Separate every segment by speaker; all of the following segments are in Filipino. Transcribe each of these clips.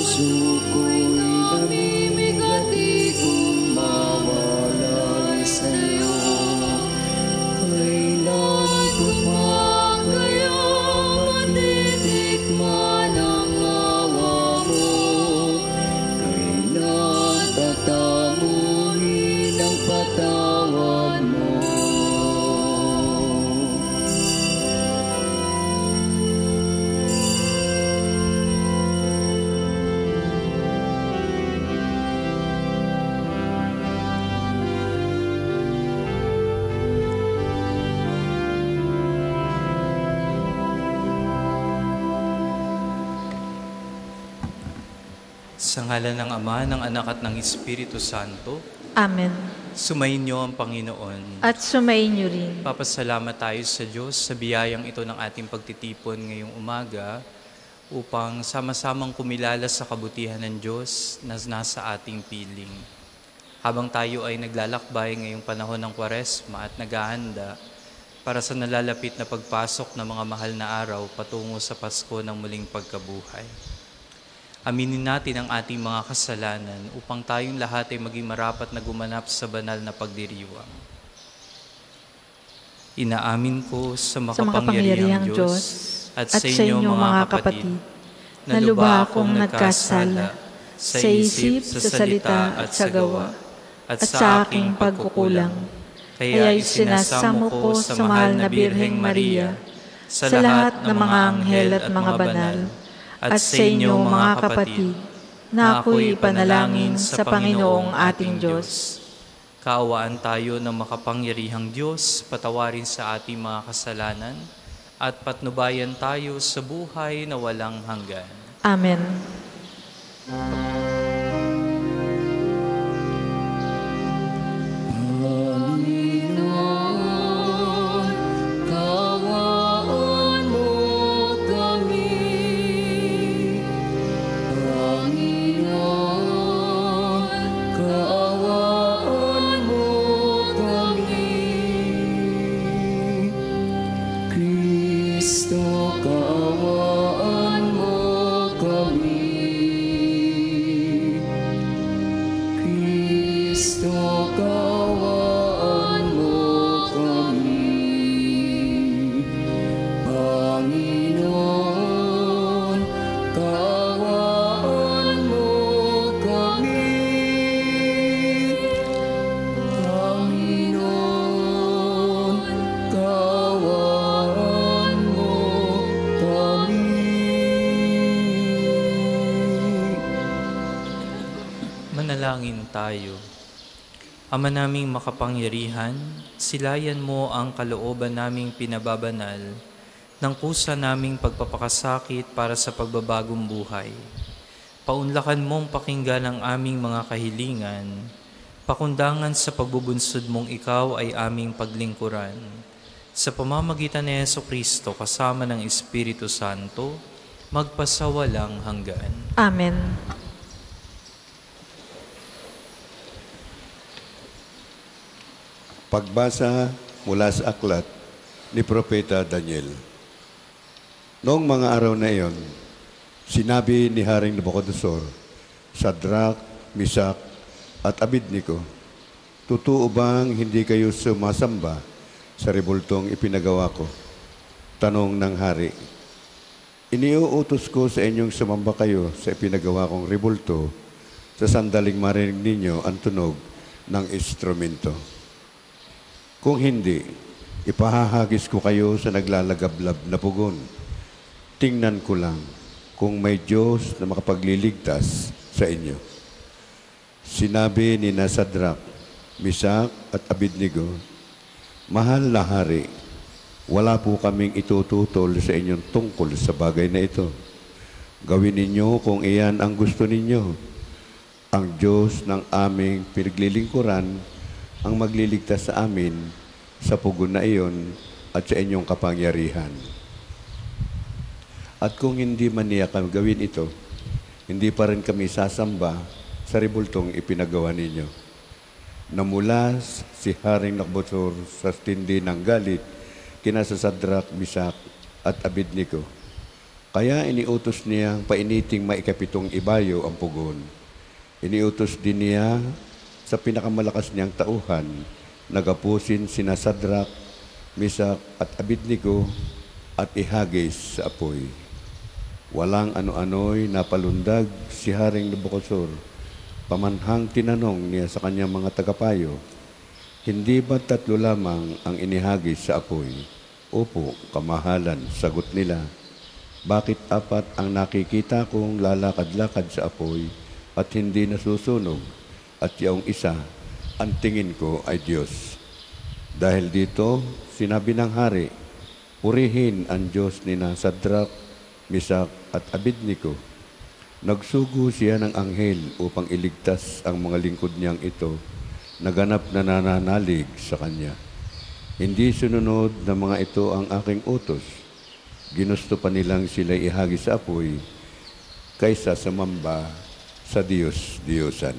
Speaker 1: puso ko'y namimigati kung mawalay sa'yo. Kailan ko pa kaya matitikman ang awa mo? Kailan tatamuhin ang patawad mo?
Speaker 2: Sa ngalan ng Ama, ng Anak at ng Espiritu Santo.
Speaker 3: Amen.
Speaker 2: Sumainyo ang Panginoon.
Speaker 3: At sumainyo rin.
Speaker 2: Papasalamat tayo sa Diyos sa biyayang ito ng ating pagtitipon ngayong umaga upang sama-samang kumilala sa kabutihan ng Diyos na nasa ating piling. Habang tayo ay naglalakbay ngayong panahon ng Kwaresma at naghahanda para sa nalalapit na pagpasok ng mga mahal na araw patungo sa Pasko ng muling pagkabuhay. Aminin natin ang ating mga kasalanan upang tayong lahat ay maging marapat na gumanap sa banal na pagdiriwang. Inaamin ko sa makapangyarihang Diyos at sa inyo mga kapatid, na lubha akong nagkasala sa isip, sa salita at sa gawa, at sa aking pagkukulang. Kaya isinasamo ko sa mahal na Birheng Maria, sa lahat ng mga anghel at mga banal, at sa inyo mga kapatid, na ako'y ipanalangin sa Panginoong ating Diyos. Kaawaan tayo ng makapangyarihang Diyos, patawarin sa ating mga kasalanan, at patnubayan tayo sa buhay na walang hanggan.
Speaker 3: Amen.
Speaker 2: Manalangin tayo. Ama naming makapangyarihan, silayan mo ang kalooban naming pinababanal ng kusa naming pagpapakasakit para sa pagbabagong buhay. Paunlakan mong pakinggan ang aming mga kahilingan, pakundangan sa pagbubunsod mong ikaw ay aming paglingkuran. Sa pamamagitan ni Jesucristo kasama ng Espiritu Santo, magpasawalang hanggan.
Speaker 3: Amen.
Speaker 4: Pagbasa mula sa aklat ni Propeta Daniel. Noong mga araw na iyon, sinabi ni Haring Nabucodonosor, Shadrach, Meshach, at Abednego, totoo bang hindi kayo sumasamba sa rebultong ipinagawa ko? Tanong ng hari. Iniuutos ko sa inyong sumamba kayo sa ipinagawa kong rebulto sa sandaling marinig ninyo ang tunog ng instrumento. Kung hindi, ipahahagis ko kayo sa naglalagablab na pugon. Tingnan ko lang kung may Diyos na makapagliligtas sa inyo. Sinabi ni Shadrach, Meshach at Abednego, Mahal na hari, wala po kaming itututol sa inyong tungkol sa bagay na ito. Gawin ninyo kung iyan ang gusto ninyo. Ang Diyos ng aming pinaglilingkuran ang magliligtas sa amin sa pugon na iyon at sa inyong kapangyarihan. At kung hindi man niya kami gawin ito, hindi pa rin kami sasamba sa rebultong ipinagawa ninyo. Namula si Haring Nabucodonosor sa tindi ng galit kina Shadrach, Meshach at Abednego. Kaya iniutos niyang painiting maikapitong ibayo ang pugon. Iniutos din niya sa pinakamalakas niyang tauhan, nagapusin sina Sadrak, Misak at Abednego at ihagis sa apoy. Walang ano-ano'y napalundag si Haring Nabucodonosor. Pamanhang tinanong niya sa kanyang mga tagapayo, hindi ba 3 lamang ang inihagis sa apoy? Opo, kamahalan, sagot nila. Bakit 4 ang nakikita kong lalakad-lakad sa apoy at hindi nasusunog? At yaong isa, ang tingin ko ay Diyos. Dahil dito, sinabi ng hari, purihin ang Diyos ni Sadrak, Misak at Abednego. Nagsugo siya ng anghel upang iligtas ang mga lingkod niyang ito, naganap na nananalig sa kanya. Hindi sununod na mga ito ang aking utos. Ginusto pa nilang sila ihagis sa apoy kaysa sumamba sa Diyos-Diyosan.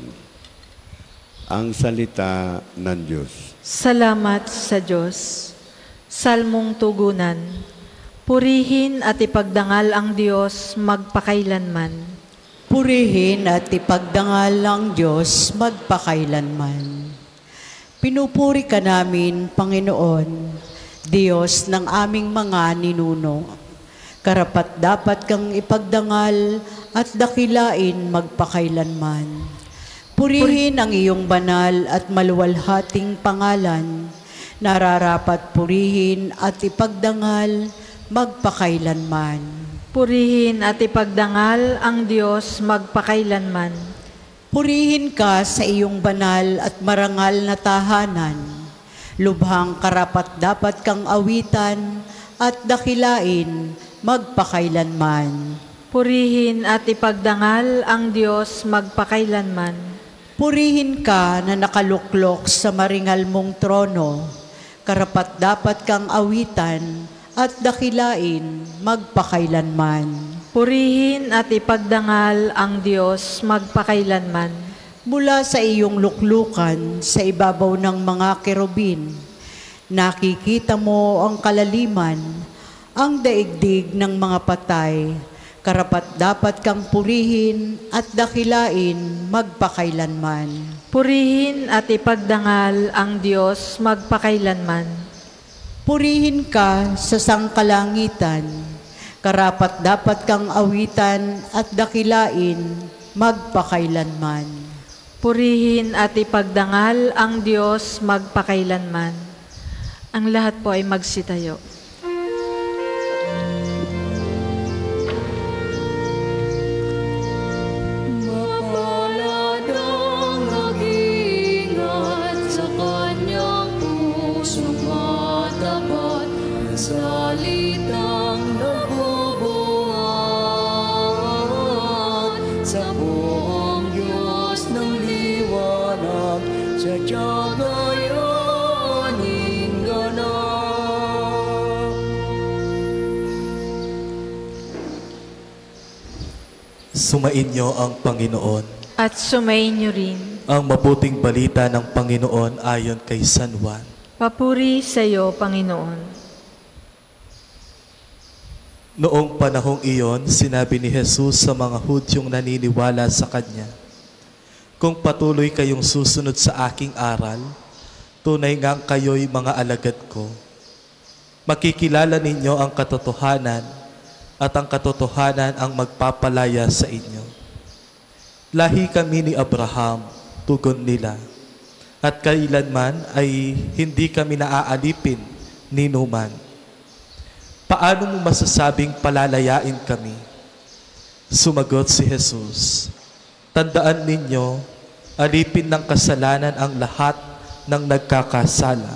Speaker 4: Ang salita ng Diyos.
Speaker 3: Salamat sa Diyos. Salmong tugunan. Purihin at ipagdangal ang Diyos magpakailanman.
Speaker 5: Purihin at ipagdangal ang Diyos magpakailanman. Pinupuri ka namin, Panginoon, Diyos ng aming mga ninuno. Karapat-dapat kang ipagdangal at dakilain magpakailanman. Purihin ang iyong banal at maluwalhating pangalan. Nararapat purihin at ipagdangal magpakailanman.
Speaker 3: Purihin at ipagdangal ang Diyos magpakailanman.
Speaker 5: Purihin ka sa iyong banal at marangal na tahanan. Lubhang karapat-dapat kang awitan at dakilain magpakailanman.
Speaker 3: Purihin at ipagdangal ang Diyos magpakailanman.
Speaker 5: Purihin ka na nakaluklok sa maringal mong trono. Karapat-dapat kang awitan at dakilain magpakailanman.
Speaker 3: Purihin at ipagdangal ang Diyos magpakailanman.
Speaker 5: Mula sa iyong luklukan sa ibabaw ng mga kerubin, nakikita mo ang kalaliman, ang daigdig ng mga patay. Karapat-dapat kang purihin at dakilain magpakailanman.
Speaker 3: Purihin at ipagdangal ang Diyos magpakailanman.
Speaker 5: Purihin ka sa sangkalangitan. Karapat-dapat kang awitan at dakilain magpakailanman.
Speaker 3: Purihin at ipagdangal ang Diyos magpakailanman. Ang lahat po ay magsitayo.
Speaker 1: Mapalad ang nag-iingat sa kanyang pusong matapat na salitang nabubuhat sa buong Diyos ng liwanag sa tiyagayaning ganap.
Speaker 6: Sumainyo ang Panginoon.
Speaker 3: At sumainyo rin.
Speaker 6: Ang mabuting balita ng Panginoon ayon kay San Juan.
Speaker 3: Papuri sa iyo, Panginoon.
Speaker 6: Noong panahong iyon, sinabi ni Jesus sa mga Hudyong naniniwala sa Kanya, kung patuloy kayong susunod sa aking aral, tunay ngang kayo'y mga alagad ko. Makikilala ninyo ang katotohanan at ang katotohanan ang magpapalaya sa inyo. Lahi kami ni Abraham, tugon nila, at kailanman ay hindi kami naaalipin ni numan. Paano mo masasabing palalayain kami? Sumagot si Jesus, tandaan ninyo, alipin ng kasalanan ang lahat ng nagkakasala.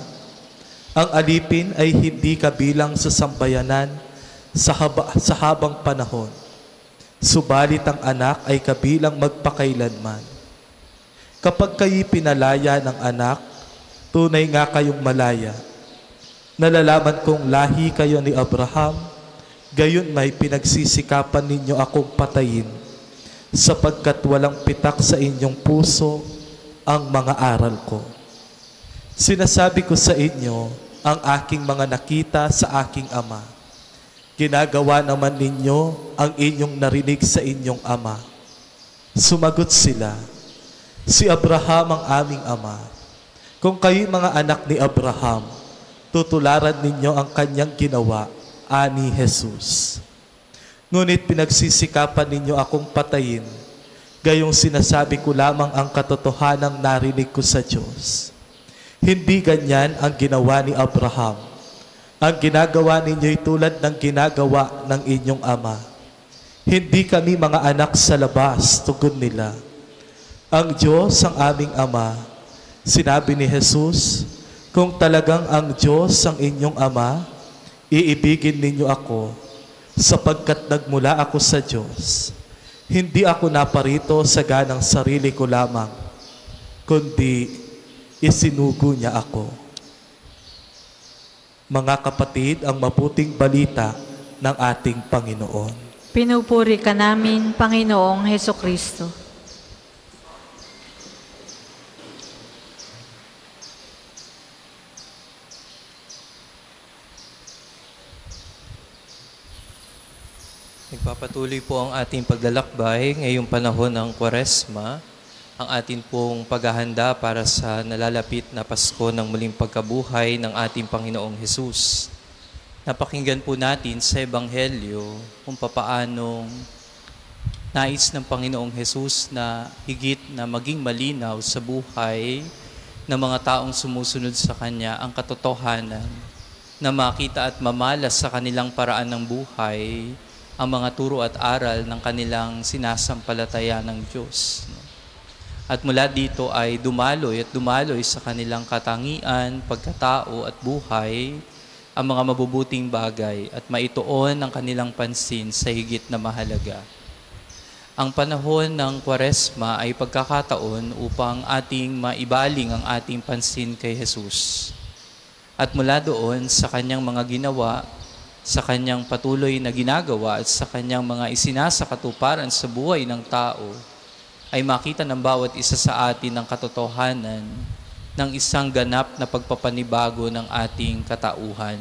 Speaker 6: Ang alipin ay hindi kabilang sa sambayanan sa habang panahon. Subalit ang anak ay kabilang magpakailanman. Kapag kayo'y pinalaya ng anak, tunay nga kayong malaya. Nalalaman kong lahi kayo ni Abraham, gayon may pinagsisikapan ninyo akong patayin, sapagkat walang pitak sa inyong puso ang mga aral ko. Sinasabi ko sa inyo ang aking mga nakita sa aking ama. Ginagawa naman ninyo ang inyong narinig sa inyong ama. Sumagot sila, si Abraham ang aming ama. Kung kayo'y mga anak ni Abraham, tutularan ninyo ang kanyang ginawa, ani Jesus. Ngunit pinagsisikapan ninyo akong patayin, gayong sinasabi ko lamang ang katotohanang narinig ko sa Diyos. Hindi ganyan ang ginawa ni Abraham. Ang ginagawa ninyo'y tulad ng ginagawa ng inyong ama. Hindi kami mga anak sa labas, tugon nila. Ang Diyos ang aming ama. Sinabi ni Jesus, kung talagang ang Diyos ang inyong ama, iibigin ninyo ako, sapagkat nagmula ako sa Diyos. Hindi ako naparito sa ganang sarili ko lamang, kundi isinugo niya ako. Mga kapatid, ang mabuting balita ng ating Panginoon.
Speaker 3: Pinupuri ka namin, Panginoong Hesukristo.
Speaker 2: Nagpapatuloy po ang ating paglalakbay ngayong panahon ng Kwaresma, ang atin pong paghahanda para sa nalalapit na Pasko ng muling pagkabuhay ng ating Panginoong Hesus. Napakinggan po natin sa Ebanghelyo kung papaanong nais ng Panginoong Hesus na higit na maging malinaw sa buhay ng mga taong sumusunod sa Kanya ang katotohanan na makita at mamalas sa kanilang paraan ng buhay ang mga turo at aral ng kanilang sinasampalataya ng Diyos. At mula dito ay dumaloy sa kanilang katangian, pagkatao at buhay ang mga mabubuting bagay at maituon ang kanilang pansin sa higit na mahalaga. Ang panahon ng Kwaresma ay pagkakataon upang ating maibaling ang ating pansin kay Jesus. At mula doon sa kanyang mga ginawa, sa kanyang patuloy na ginagawa at sa kanyang mga isinasakatuparan sa buhay ng tao, ay makita ng bawat isa sa atin ang katotohanan ng isang ganap na pagpapanibago ng ating katauhan.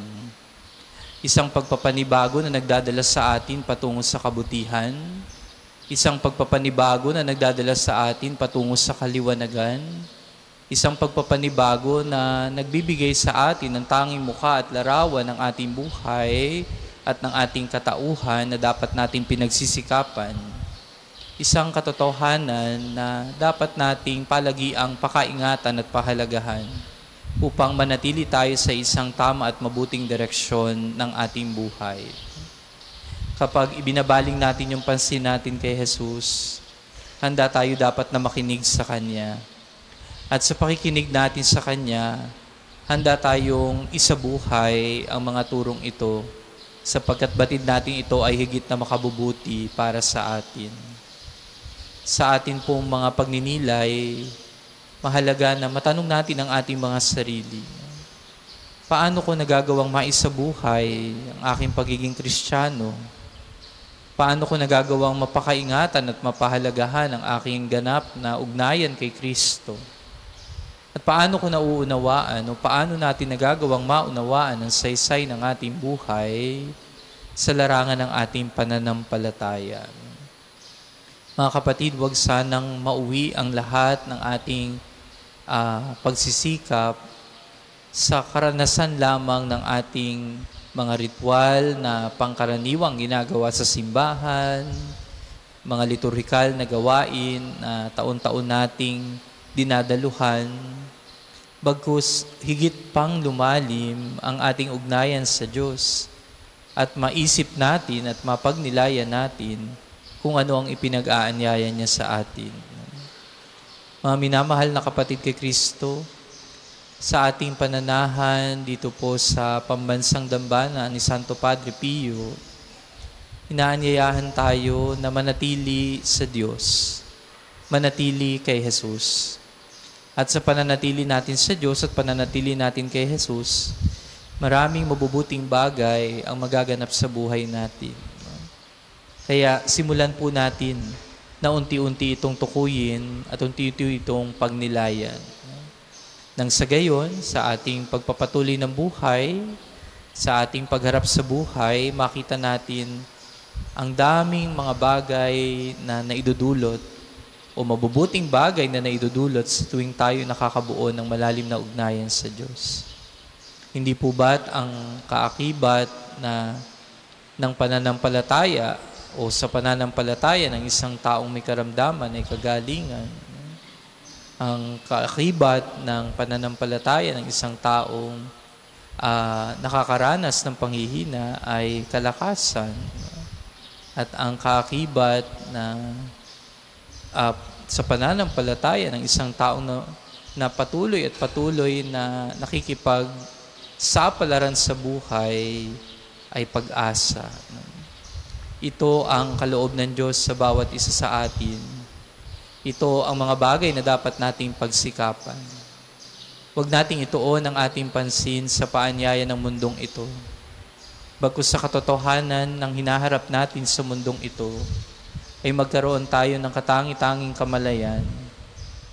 Speaker 2: Isang pagpapanibago na nagdadala sa atin patungo sa kabutihan, isang pagpapanibago na nagdadala sa atin patungo sa kaliwanagan, isang pagpapanibago na nagbibigay sa atin ng tanging mukha at larawan ng ating buhay at ng ating katauhan na dapat nating pinagsisikapan. Isang katotohanan na dapat nating palagiang pakaingatan at pahalagahan upang manatili tayo sa isang tama at mabuting direksyon ng ating buhay. Kapag ibinabaling natin yung pansin natin kay Jesus, handa tayo dapat na makinig sa Kanya. At sa pakikinig natin sa Kanya, handa tayong isabuhay ang mga turong ito sapagkat batid natin ito ay higit na makabubuti para sa atin. Sa atin pong mga pagninilay, mahalaga na matanong natin ang ating mga sarili. Paano ko nagagawang maisabuhay ang aking pagiging Kristiyano? Paano ko nagagawang mapakaingatan at mapahalagahan ang aking ganap na ugnayan kay Kristo? At paano ko nauunawaan o paano natin nagagawang maunawaan ang saysay ng ating buhay sa larangan ng ating pananampalataya? Mga kapatid, huwag sanang mauwi ang lahat ng ating pagsisikap sa karanasan lamang ng ating mga ritual na pangkaraniwang ginagawa sa simbahan, mga liturhikal na gawain na taon-taon nating dinadaluhan, bagkus higit pang lumalim ang ating ugnayan sa Diyos at maisip natin at mapagnilayan natin kung ano ang ipinag-aanyaya niya sa atin. Mga minamahal na kapatid kay Kristo, sa ating pananahan dito po sa pambansang dambana ni Santo Padre Pio, inaanyayahan tayo na manatili sa Diyos, manatili kay Jesus. At sa pananatili natin sa Diyos at pananatili natin kay Jesus, maraming mabubuting bagay ang magaganap sa buhay natin. Kaya simulan po natin na unti-unti itong tukuyin at unti-unti itong pagnilayan. Nang sa gayon, sa ating pagpapatuloy ng buhay, Sa ating pagharap sa buhay, makita natin ang daming mga bagay na naidudulot o mabubuting bagay na naidudulot sa tuwing tayo nakakabuo ng malalim na ugnayan sa Diyos. Hindi po ba't ang kaakibat ng pananampalataya o sa pananampalataya ng isang taong may karamdaman ay kagalingan? Ang kaakibat ng pananampalataya ng isang taong nakakaranas ng panghihina ay kalakasan. At ang kaakibat sa pananampalataya ng isang taong na patuloy na nakikipagsapalaran sa buhay ay pag-asa. Ito ang kaloob ng Diyos sa bawat isa sa atin. Ito ang mga bagay na dapat nating pagsikapan. Huwag nating ituon ang ating pansin sa paanyaya ng mundong ito. Bagkus sa katotohanan ng hinaharap natin sa mundong ito, ay magkaroon tayo ng katangi-tanging kamalayan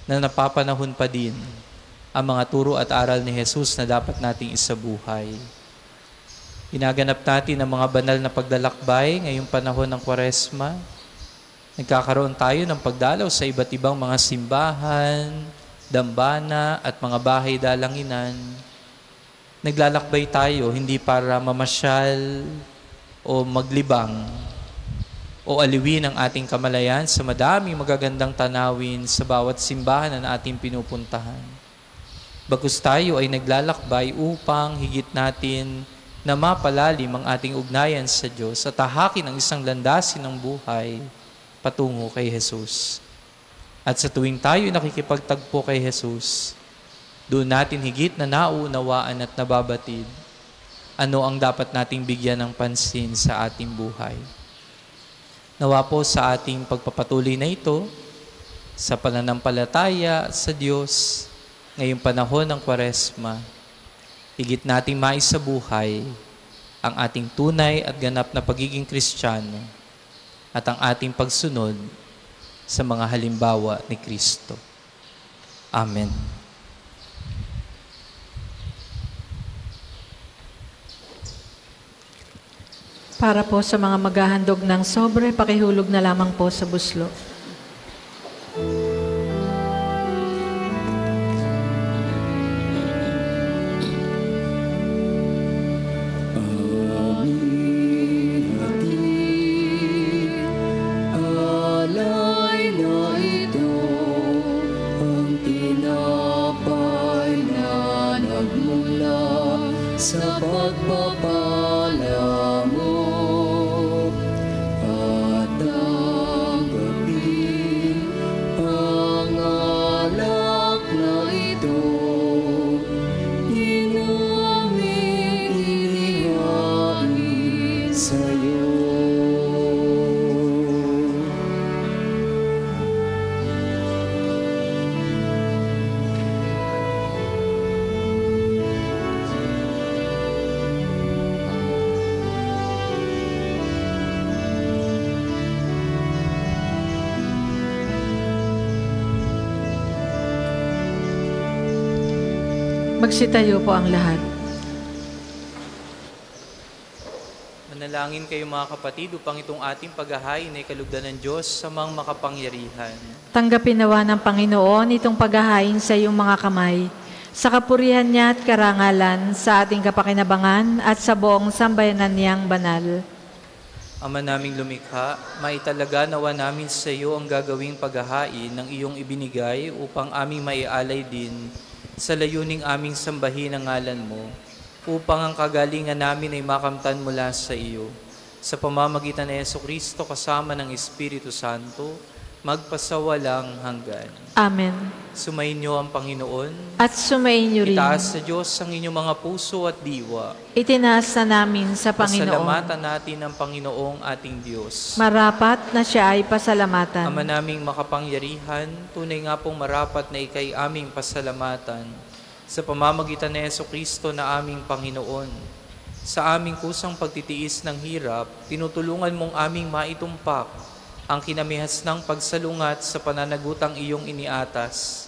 Speaker 2: na napapanahon pa din ang mga turo at aral ni Jesus na dapat nating isabuhay. Ginaganap natin ang mga banal na paglalakbay ngayong panahon ng Kwaresma. Nagkakaroon tayo ng pagdalaw sa iba't ibang mga simbahan, dambana at mga bahay dalanginan. Naglalakbay tayo hindi para mamasyal o maglibang o aliwin ang ating kamalayan sa madaming magagandang tanawin sa bawat simbahan na ating pinupuntahan. Bagkus tayo ay naglalakbay upang higit natin na mapalalim ang ating ugnayan sa Diyos at tahakin ang isang landasin ng buhay patungo kay Jesus. At sa tuwing tayo nakikipagtagpo kay Jesus, doon natin higit na nauunawaan at nababatid ano ang dapat nating bigyan ng pansin sa ating buhay. Nawa po sa ating pagpapatuloy na ito, sa pananampalataya sa Diyos, ngayong panahon ng Kwaresma, higit nating maisabuhay ang ating tunay at ganap na pagiging Kristiyano at ang ating pagsunod sa mga halimbawa ni Kristo. Amen.
Speaker 3: Para po sa mga maghahandog ng sobre, pakihulog na lamang po sa buslo.
Speaker 1: Sa pagpapala mo at tanggapin ang alak na ito, inaming inihain sa'yo.
Speaker 3: Magsitayo po ang lahat.
Speaker 2: Manalangin kayo mga kapatid upang itong ating paghahain ay kalugdan ng Diyos sa mga makapangyarihan.
Speaker 3: Tanggapin nawa ng Panginoon itong paghahain sa iyong mga kamay, sa kapurihan niya at karangalan, sa ating kapakinabangan at sa buong sambayanan niyang banal.
Speaker 2: Ama naming lumikha, maitalaga nawa namin sa iyo ang gagawing paghahain ng iyong ibinigay upang aming maialay din sa layuning aming sambahin ang ngalan mo, upang ang kagalingan namin ay makamtan mula sa iyo. Sa pamamagitan ni Jesucristo kasama ng Espiritu Santo, magpasawalang hanggan.
Speaker 3: Amen.
Speaker 2: Sumainyo ang Panginoon.
Speaker 3: At sumainyo rin.
Speaker 2: Itaas sa Diyos ang inyong mga puso at diwa.
Speaker 3: Itinaas na namin sa Panginoon.
Speaker 2: Pasalamatan natin ang Panginoong ating Diyos.
Speaker 3: Marapat na siya ay pasalamatan.
Speaker 2: Ama naming makapangyarihan, tunay nga pong marapat na ikay aming pasalamatan sa pamamagitan ni Jesucristo na aming Panginoon. Sa aming kusang pagtitiis ng hirap, tinutulungan mong aming maitumpak ang kinamihas ng pagsalungat sa pananagutang iyong iniatas.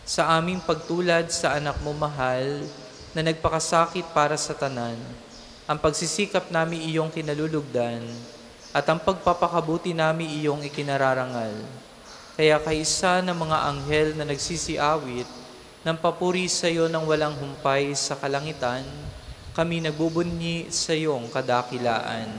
Speaker 2: Sa aming pagtulad sa anak mo mahal na nagpakasakit para sa tanan, ang pagsisikap namin iyong kinalulugdan, at ang pagpapakabuti namin iyong ikinararangal. Kaya kaisa ng mga anghel na nagsisiawit ng papuri sa iyo ng walang humpay sa kalangitan, kami nagbubunyi sa iyong kadakilaan.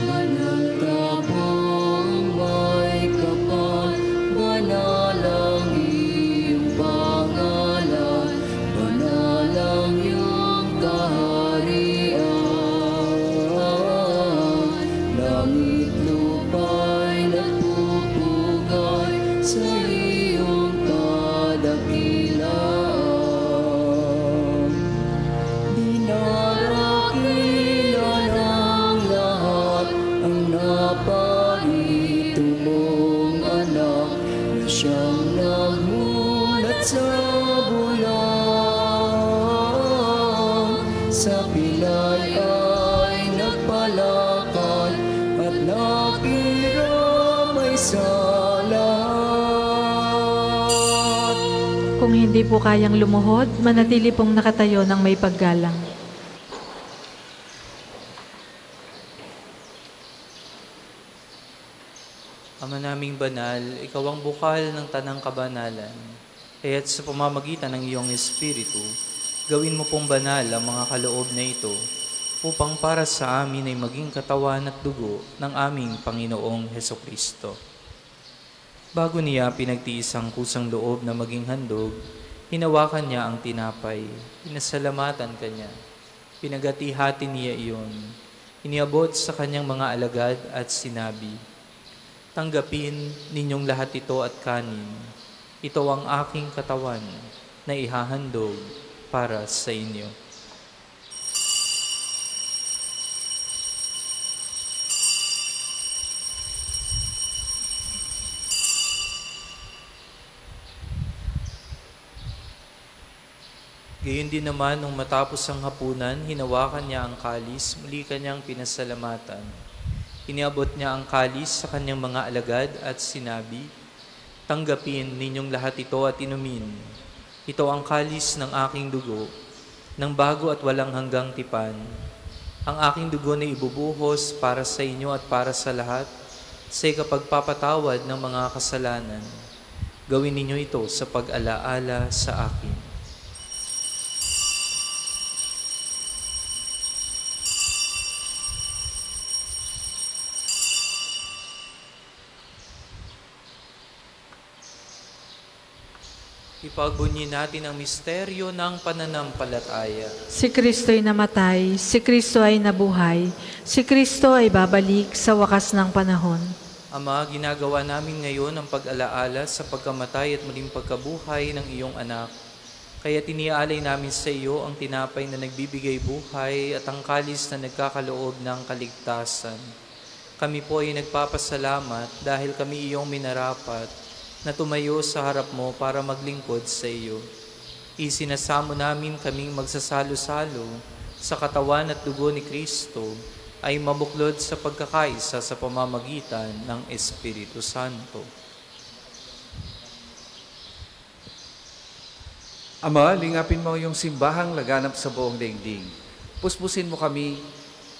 Speaker 1: Banal ka pong may kapal, banal ang iyong pangalan, banal ang iyong kaharian. Langit lupa'y nagpupugay sa iyong kadakilaan. Dinarakilan ang lahat ang naparito mong anak na siyang nagmulat sa bulan. Sa pilay ay nagpalakad at nakiramay sa lahat.
Speaker 3: Kung hindi po kayang lumuhod, manatili pong nakatayo ng may paggalang.
Speaker 2: Ama naming banal, ikaw ang bukal ng tanang kabanalan. Kaya't sa pamamagitan ng iyong Espiritu, gawin mo pong banal ang mga kaloob na ito, upang para sa amin ay maging katawan at dugo ng aming Panginoong Hesukristo. Bago niya pinagtiis ang kusang loob na maging handog, hinawakan niya ang tinapay, pinasalamatan kanya, pinagati-hati niya iyon, iniabot sa kanyang mga alagad at sinabi, "Tanggapin ninyong lahat ito at kanin. Ito ang aking katawan na ihahandog para sa inyo." Gayon din naman, nung matapos ang hapunan, hinawakan niya ang kalis, muli kanyang pinasalamatan. Iniabot niya ang kalis sa kanyang mga alagad at sinabi, "Tanggapin ninyong lahat ito at inumin. Ito ang kalis ng aking dugo, ng bago at walang hanggang tipan. Ang aking dugo na ibubuhos para sa inyo at para sa lahat, sa ikapagpapatawad ng mga kasalanan. Gawin ninyo ito sa pag-alaala sa akin." Ipagbunyi natin ang misteryo ng pananampalataya.
Speaker 3: Si Kristo'y namatay, si Kristo ay nabuhay, si Kristo ay babalik sa wakas ng panahon.
Speaker 2: Ama, ginagawa namin ngayon ang pag-alaala sa pagkamatay at muling pagkabuhay ng iyong anak. Kaya tiniaalay namin sa iyo ang tinapay na nagbibigay buhay at ang kalis na nagkakaloob ng kaligtasan. Kami po ay nagpapasalamat dahil kami iyong minarapat na tumayo sa harap mo para maglingkod sa iyo. Isinasamo namin kaming magsasalo-salo sa katawan at dugo ni Kristo ay mabuklod sa pagkakaisa sa pamamagitan ng Espiritu Santo.
Speaker 7: Ama, lingapin mo yung simbahang laganap sa buong daigdig. Puspusin mo kami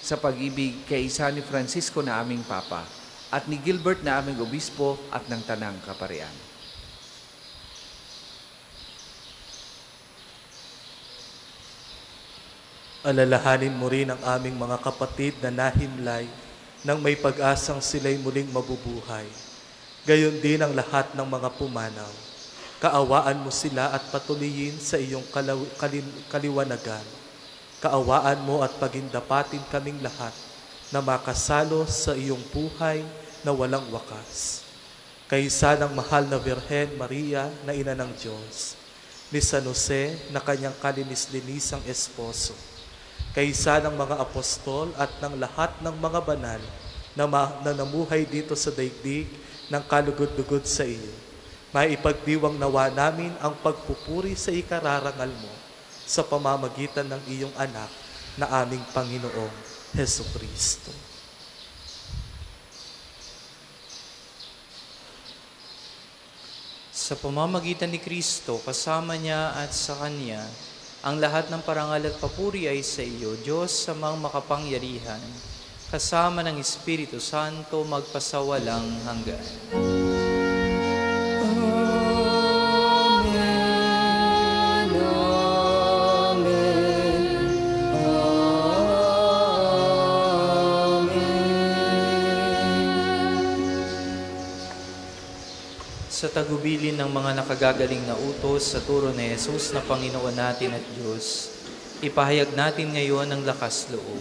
Speaker 7: sa pag-ibig kay isa ni Francisco na aming Papa at ni Gilbert na aming Obispo at ng Tanang Kaparian.
Speaker 6: Alalahanin mo rin ang aming mga kapatid na nahimlay nang may pag-asang sila'y muling mabubuhay. Gayon din ang lahat ng mga pumanaw. Kaawaan mo sila at patuloyin sa iyong kaliwanagan. Kaawaan mo at pagindapatin kaming lahat na makasalo sa iyong buhay na walang wakas. Kaisa ng mahal na Birhen Maria na ina ng Diyos, ni San Jose na kanyang kalinis-linisang esposo, kaisa ng mga apostol at ng lahat ng mga banal na namuhay dito sa daigdig ng kalugod-lugod sa iyo, maipagdiwang nawa namin ang pagpupuri sa ikararangal mo sa pamamagitan ng iyong anak na aming Panginoong Hesukristo.
Speaker 2: Sa pamamagitan ni Kristo, kasama niya at sa Kanya, ang lahat ng parangal at papuri ay sa iyo, Diyos sa mga makapangyarihan, kasama ng Espiritu Santo magpasawalang hanggan. Sa tagubilin ng mga nakagagaling na utos sa turo ni Jesus na Panginoon natin at Diyos, ipahayag natin ngayon ang lakas loob.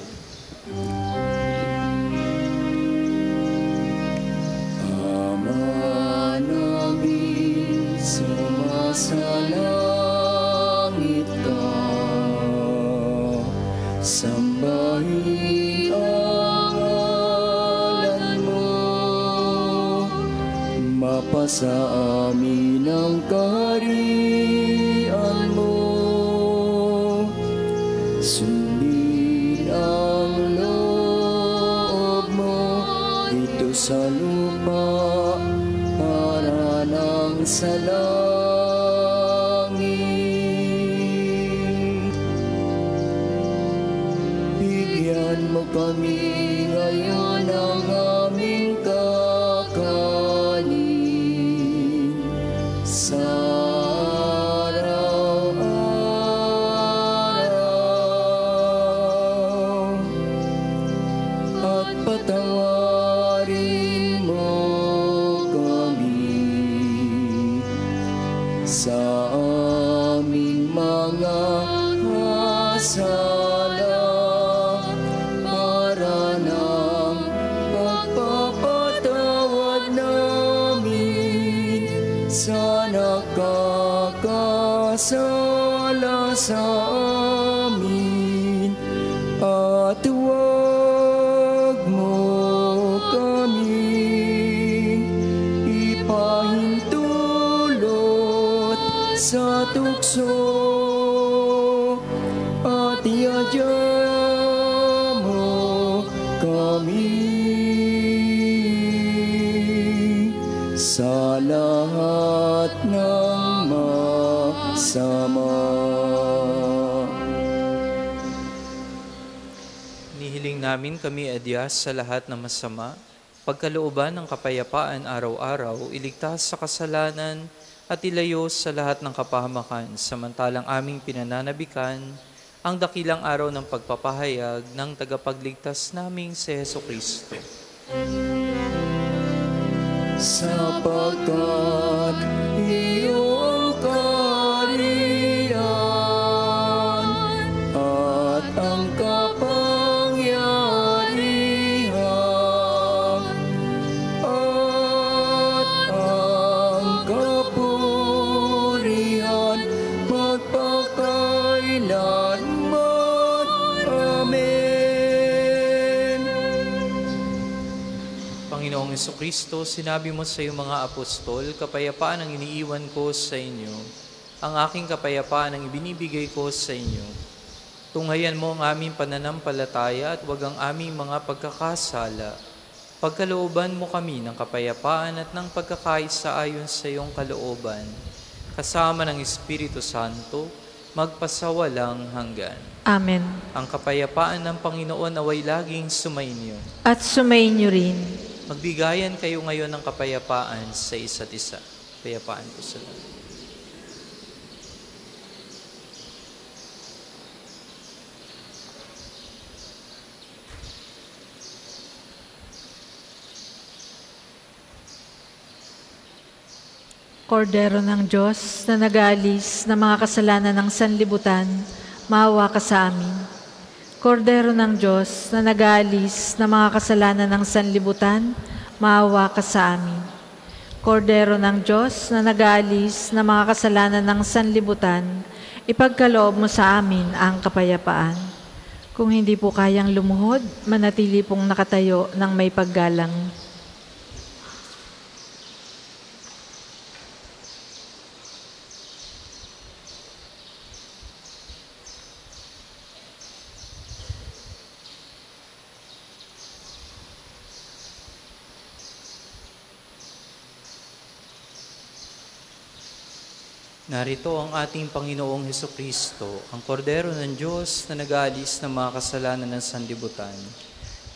Speaker 1: Ama namin, sumasalangit ka, sambahin ang ngalan mo, mapasa amin ang kaharian mo, sundin ang loob mo dito sa lupa para nang sa langit. Bigyan mo kami ngayon ng aming kakanin sa araw-araw, at patawarin mo kami sa aming mga sala, para ng pagpapatawad namin sa nakakasala sa amin, at huwag mo kaming ipahintulot sa tukso, at iadya mo kami sa lahat ng masama.
Speaker 2: Nihiling namin kami adyas sa lahat ng masama, pagkalooban ng kapayapaan araw-araw, iligtas sa kasalanan at ilayo sa lahat ng kapahamakan, samantalang aming pinananabikan ang dakilang araw ng pagpapahayag ng tagapagligtas naming si Jesucristo.
Speaker 1: Sapagkat iyo ang kaharian at ang kapangyarihan at ang kapurihan magpakailanman. Amen.
Speaker 2: Panginoong Jesucristo, sinabi mo sa iyong mga apostol, kapayapaan ang iniiwan ko sa inyo, ang aking kapayapaan ang ibinibigay ko sa inyo. Tunghayan mo ang aming pananampalataya at wag ang aming mga pagkakasala. Pagkalooban mo kami ng kapayapaan at ng pagkakaisa ayon sa iyong kalooban, kasama ng Espiritu Santo, magpasawalang hanggan.
Speaker 3: Amen.
Speaker 2: Ang kapayapaan ng Panginoon naway laging sumainyo.
Speaker 3: At sumainyo rin.
Speaker 2: Magbigayan kayo ngayon ng kapayapaan sa isa't isa. Kapayapaan po sa lahat.
Speaker 3: Kordero ng Diyos na nag-aalis ng mga kasalanan ng sanlibutan, maawa ka sa amin. Kordero ng Diyos na nag-aalis ng mga kasalanan ng sanlibutan, maawa ka sa amin. Kordero ng Diyos na nag-aalis ng mga kasalanan ng sanlibutan, ipagkaloob mo sa amin ang kapayapaan. Kung hindi po kayang lumuhod, manatili pong nakatayo ng may paggalang.
Speaker 2: Narito ang ating Panginoong Hesukristo, ang kordero ng Diyos na nag-aalis ng mga kasalanan ng sanlibutan.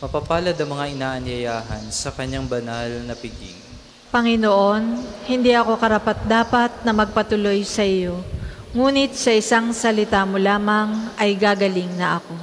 Speaker 2: Mapapalad ang mga inaanyayahan sa kanyang banal na piging.
Speaker 3: Panginoon, hindi ako karapat-dapat na magpatuloy sa iyo, ngunit sa isang salita mo lamang ay gagaling na ako.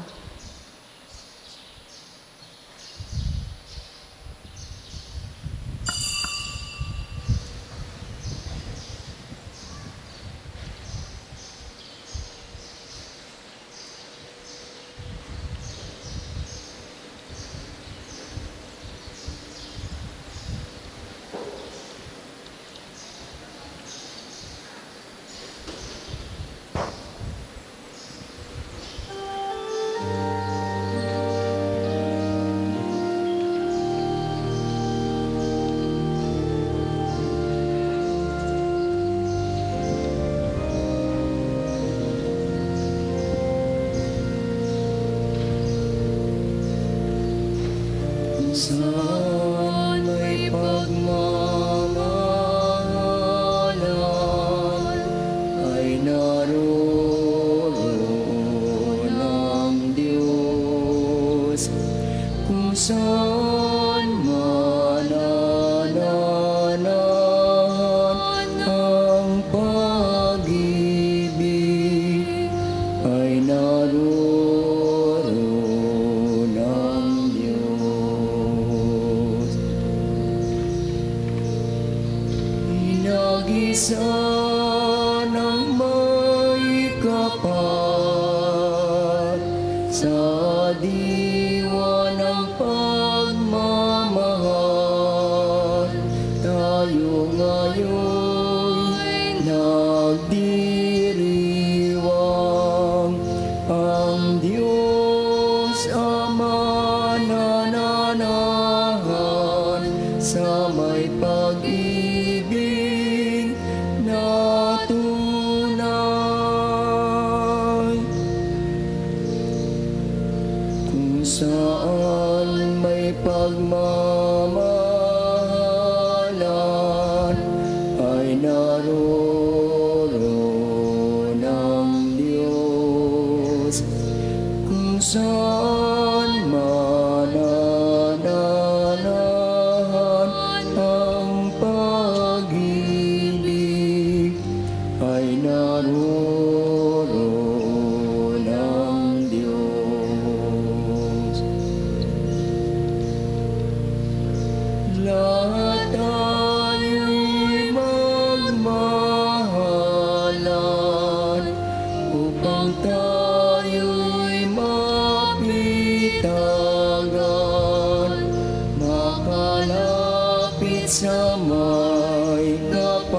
Speaker 1: Saan may pagmamahalan ay naroon ang Diyos. Kung saan manananahan ang pag-ibig ay naroon ang Diyos. Inagisa ng may kapal sa diwa ng pagmamahal. Tayo ngayon nagdiriwang, ang Diyos Ama nananahan sa may pag-ibig na tunay. Kung saan may pagmamahalan ay naroon ang Diyos. Kung saan manananahan ang pag-ibig ay naroon ang Diyos. Lahat tayo'y magmahalan upang tayo'y mapitagan, makalapit sa may kapal.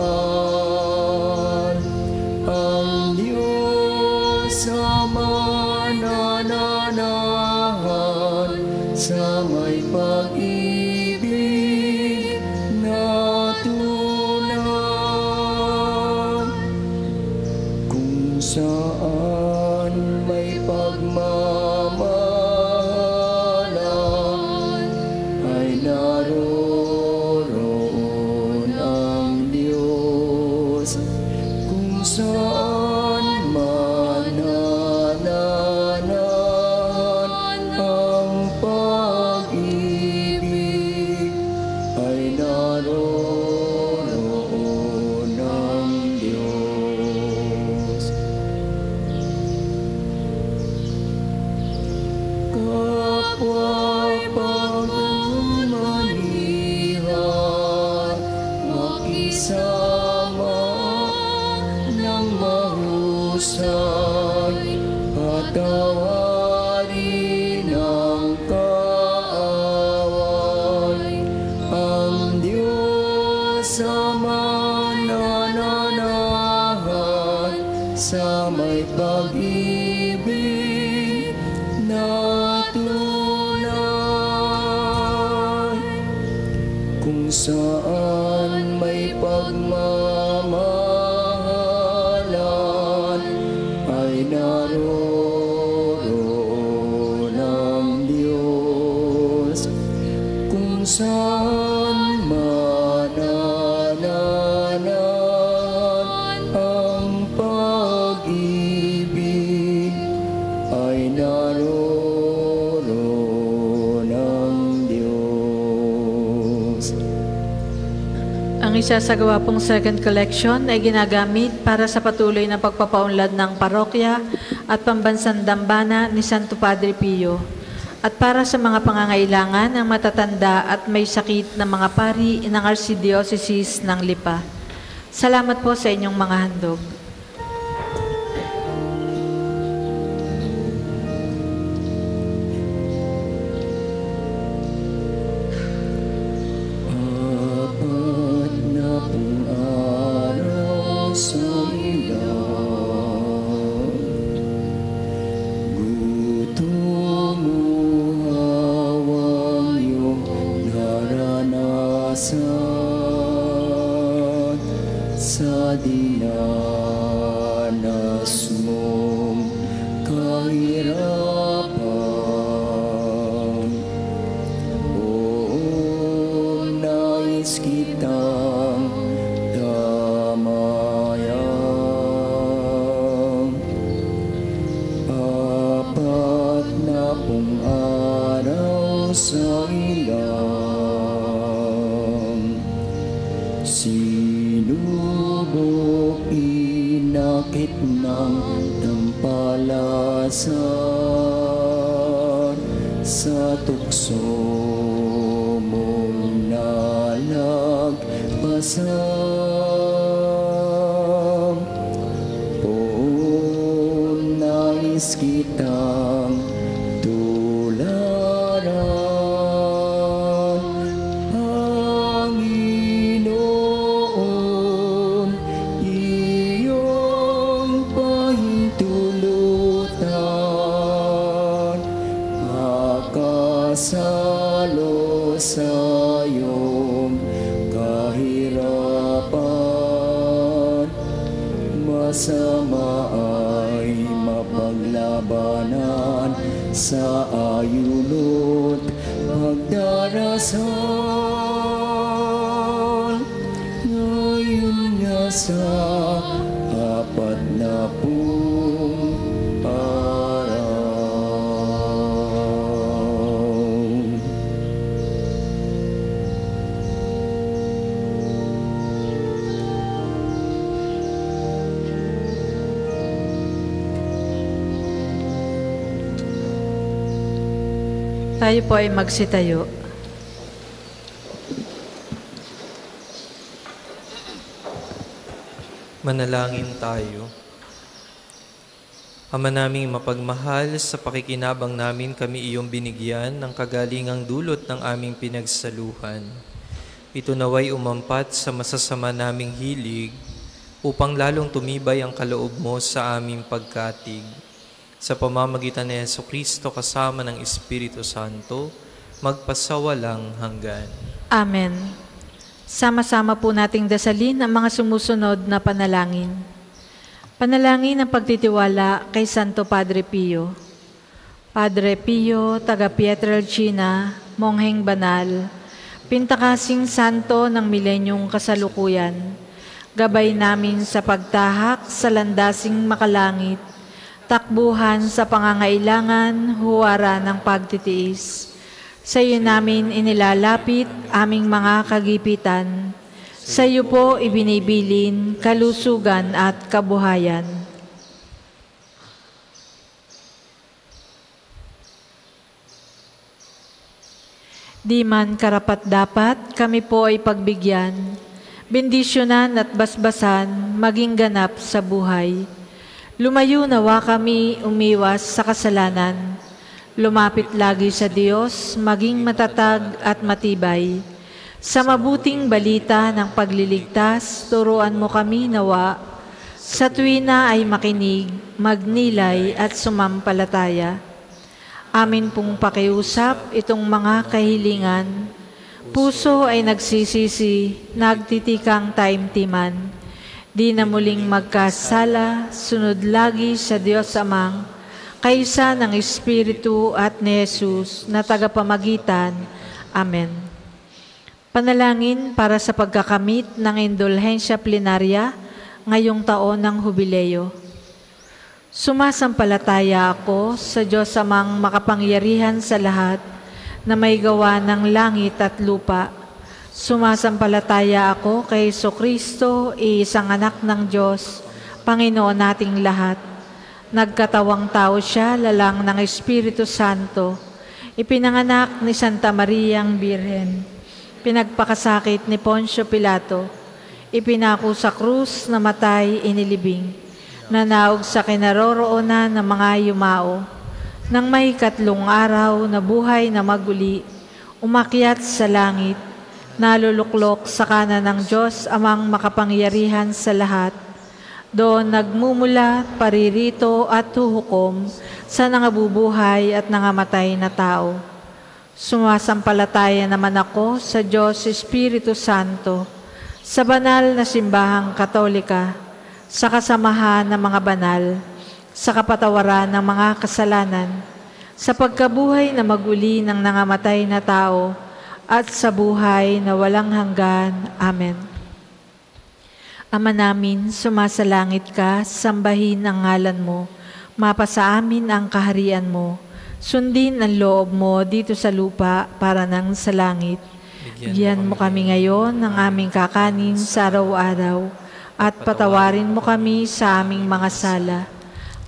Speaker 1: Ang Diyos Ama nananahan sa may pag-ibig na tunay. Kung saan may pagmamahalan ay naroon ang Diyos. Kung saan manananahan ang pag-ibig ay naroon ang Diyos. Kapwa'y pagmamanihan, makisama ng mahusay, patawarin ang kaaway. Ang Diyos Ama nananahan sa may pag-ibig na tunay. Kung saan may pagmamahalan ay naroon ang Diyos. Kung saan manananahan ang
Speaker 3: Ang isasagawa pong second collection ay ginagamit para sa patuloy na pagpapaunlad ng parokya at pambansang dambana ni Santo Padre Pio at para sa mga pangangailangan ng matatanda at may sakit na mga pari ng Archdiocese ng Lipa. Salamat po sa inyong mga handog.
Speaker 1: Sa dinanas mong kahirapan, o nais kitang damayan. 40 araw sa ilang sinubok, inakit ng tampalasan sa tukso mong nalagpasan. O nais kitang tularan, Panginoon, iyong pahintulutan, makasalo sa iyong kahirapan. Masama ay mapaglabanan sa ayunot pagdarasal. Ngayon nga sa 40 araw.
Speaker 3: Tayo po ay magsitayo.
Speaker 2: Manalangin tayo. Ama naming mapagmahal, sa pakikinabang namin kami iyong binigyan ng kagalingang dulot ng aming pinagsaluhan. Ito naway umampat sa masasama naming hilig upang lalong tumibay ang kaloob mo sa aming pagkatig. Sa pamamagitan ni Jesucristo kasama ng Espiritu Santo, magpasawalang hanggan.
Speaker 3: Amen. Sama-sama po nating dasalin ang mga sumusunod na panalangin. Panalangin ng pagtitiwala kay Santo Padre Pio. Padre Pio, taga Pietrelcina, mongheng banal, pintakasing santo ng milenyong kasalukuyan, gabay namin sa pagtahak sa landasing makalangit, takbuhan sa pangangailangan, huwara ng pagtitiis. Sa iyo namin inilalapit aming mga kagipitan. Sa iyo po ibinibilin kalusugan at kabuhayan. Di man karapat-dapat, kami po ay pagbigyan, bendisyonan at basbasan, maging ganap sa buhay. Lumayo nawa kami umiwas sa kasalanan. Lumapit lagi sa Diyos, maging matatag at matibay. Sa mabuting balita ng pagliligtas, turuan mo kami nawa. Sa tuwina ay makinig, magnilay at sumampalataya. Amin pong pakiusap itong mga kahilingan. Puso ay nagsisisi, nagtitikang taimtiman. Di na muling magkasala, sunod lagi sa Diyos Amang, kaysa ng Espiritu at ni Jesus na tagapamagitan. Amen. Panalangin para sa pagkakamit ng indulhensya plenarya ngayong taon ng Hubileo. Sumasampalataya ako sa Diyos Amang makapangyarihan sa lahat na may gawa ng langit at lupa. Sumasampalataya ako kay Jesucristo, iisang anak ng Diyos, Panginoon nating lahat. Nagkatawang tao siya, lalang ng Espiritu Santo. Ipinanganak ni Santa Mariang Birhen. Pinagpakasakit ni Poncio Pilato. Ipinako sa krus, namatay, inilibing. Nanaog sa kinaroroonan ng mga yumao. Nang may 3 araw na buhay na maguli, umakyat sa langit, naluluklok sa kanan ng Diyos amang makapangyarihan sa lahat. Doon nagmumula, paririto at huhukom sa nangabubuhay at nangamatay na tao. Sumasampalataya naman ako sa Diyos Espiritu Santo, sa banal na simbahang Katolika, sa kasamahan ng mga banal, sa kapatawaran ng mga kasalanan, sa pagkabuhay na maguli ng nangamatay na tao, at sa buhay na walang hanggan. Amen. Ama namin, sumasalangit ka, sambahin ang ngalan mo, mapasa amin ang kaharian mo, sundin ang loob mo dito sa lupa para nang sa langit. Bigyan mo kami ngayon ng aming kakanin sa araw-araw, at patawarin mo kami sa aming mga sala,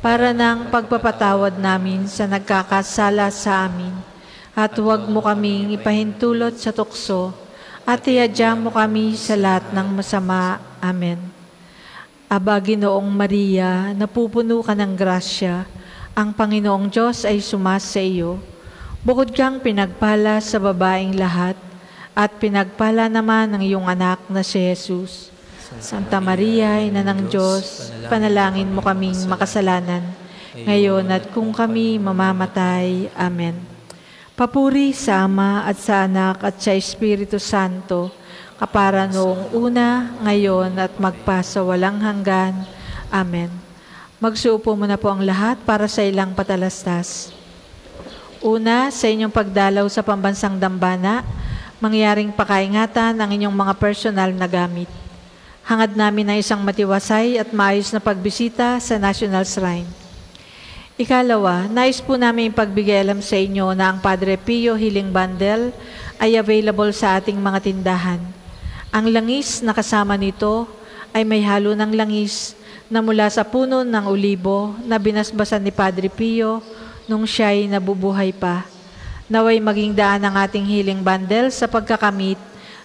Speaker 3: para ng pagpapatawad namin sa nagkakasala sa amin. At huwag mo kaming ipahintulot sa tukso, at iadya mo kami sa lahat ng masama. Amen. Aba, Ginoong Maria, napupuno ka ng grasya, ang Panginoong Diyos ay sumasa iyo. Bukod kang pinagpala sa babaeng lahat, at pinagpala naman ng iyong anak na si Jesus. Santa Maria, Ina ng Diyos, panalangin mo kaming makasalanan, ngayon at kung kami mamamatay. Amen. Papuri sa Ama at sa Anak at sa Espiritu Santo, kapara noong una, ngayon at magpasawalang hanggan. Amen. Magsuupo muna po ang lahat para sa ilang patalastas. Una, sa inyong pagdalaw sa pambansang dambana, mangyaring pakaingatan ang inyong mga personal na gamit. Hangad namin na isang matiwasay at maayos na pagbisita sa National Shrine. Ikalawa, nais po namin pagbigay alam sa inyo na ang Padre Pio Healing Bundle ay available sa ating mga tindahan. Ang langis na kasama nito ay may halo ng langis na mula sa puno ng olibo na binasbasan ni Padre Pio nung siya'y nabubuhay pa. Naway maging daan ang ating healing bundle sa pagkakamit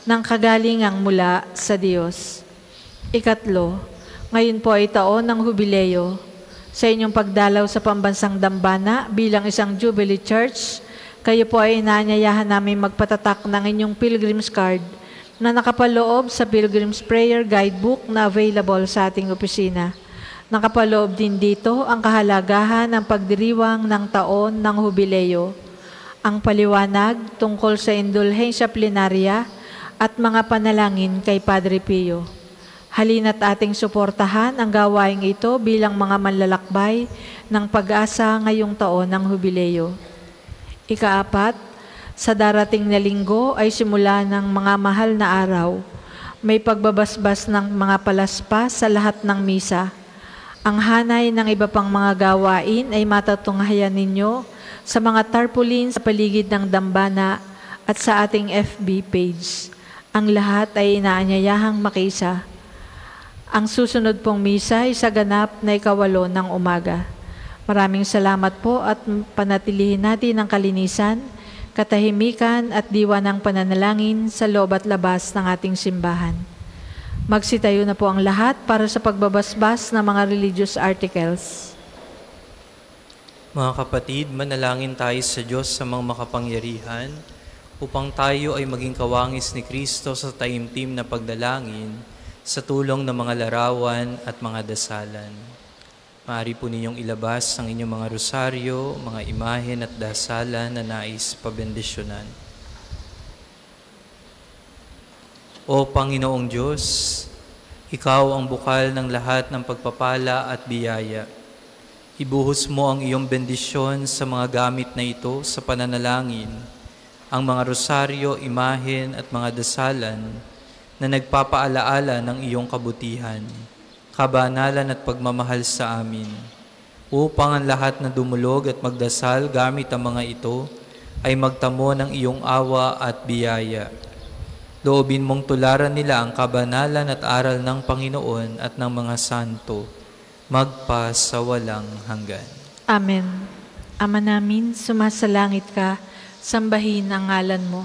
Speaker 3: ng kagalingang mula sa Diyos. Ikatlo, ngayon po ay taon ng hubileo. Sa inyong pagdalaw sa pambansang dambana bilang isang Jubilee Church, kayo po ay inaanyayahan namin magpatatak ng inyong Pilgrim's Card na nakapaloob sa Pilgrim's Prayer Guidebook na available sa ating opisina. Nakapaloob din dito ang kahalagahan ng pagdiriwang ng taon ng hubileo, ang paliwanag tungkol sa indulhensya plenarya at mga panalangin kay Padre Pio. Halina't ating suportahan ang gawaing ito bilang mga manlalakbay ng pag-asa ngayong taon ng hubileo. Ikaapat, sa darating na linggo ay simula ng mga mahal na araw. May pagbabasbas ng mga palaspas sa lahat ng misa. Ang hanay ng iba pang mga gawain ay matatunghayan ninyo sa mga tarpaulin sa paligid ng dambana at sa ating FB page. Ang lahat ay inaanyayahang makiisa. Ang susunod pong misa ay sa ganap na 8 ng umaga. Maraming salamat po at panatilihin natin ang kalinisan, katahimikan at diwa ng pananalangin sa loob at labas ng ating simbahan. Magsitayo na po ang lahat para sa pagbabasbas ng mga religious articles.
Speaker 2: Mga kapatid, manalangin tayo sa Diyos sa mga makapangyarihan upang tayo ay maging kawangis ni Kristo sa taimtim na pagdalangin sa tulong ng mga larawan at mga dasalan. Maaari po ninyong ilabas ang inyong mga rosaryo, mga imahen at dasalan na nais pabendisyonan. O Panginoong Diyos, Ikaw ang bukal ng lahat ng pagpapala at biyaya. Ibuhos mo ang iyong bendisyon sa mga gamit na ito sa pananalangin, ang mga rosaryo, imahen at mga dasalan na nagpapaalaala ng iyong kabutihan, kabanalan at pagmamahal sa amin, upang ang lahat na dumulog at magdasal gamit ang mga ito ay magtamo ng iyong awa at biyaya. Loobin mong tularan nila ang kabanalan at aral ng Panginoon at ng mga santo, magpa sa walang hanggan.
Speaker 3: Amen. Ama namin, sumasalangit ka, sambahin ang ngalan mo.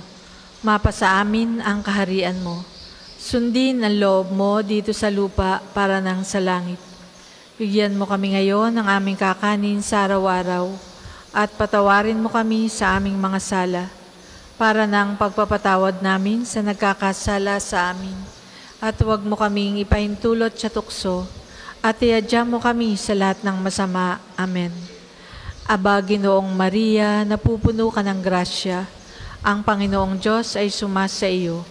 Speaker 3: Mapasa amin ang kaharian mo. Sundin ang loob mo dito sa lupa para nang sa langit. Bigyan mo kami ngayon ng aming kakanin sa araw-araw at patawarin mo kami sa aming mga sala para nang pagpapatawad namin sa nagkakasala sa amin. At huwag mo kaming ipahintulot sa tukso at iadya mo kami sa lahat ng masama. Amen. Aba, Ginoong Maria, napupuno ka ng grasya. Ang Panginoong Diyos ay sumasa iyo.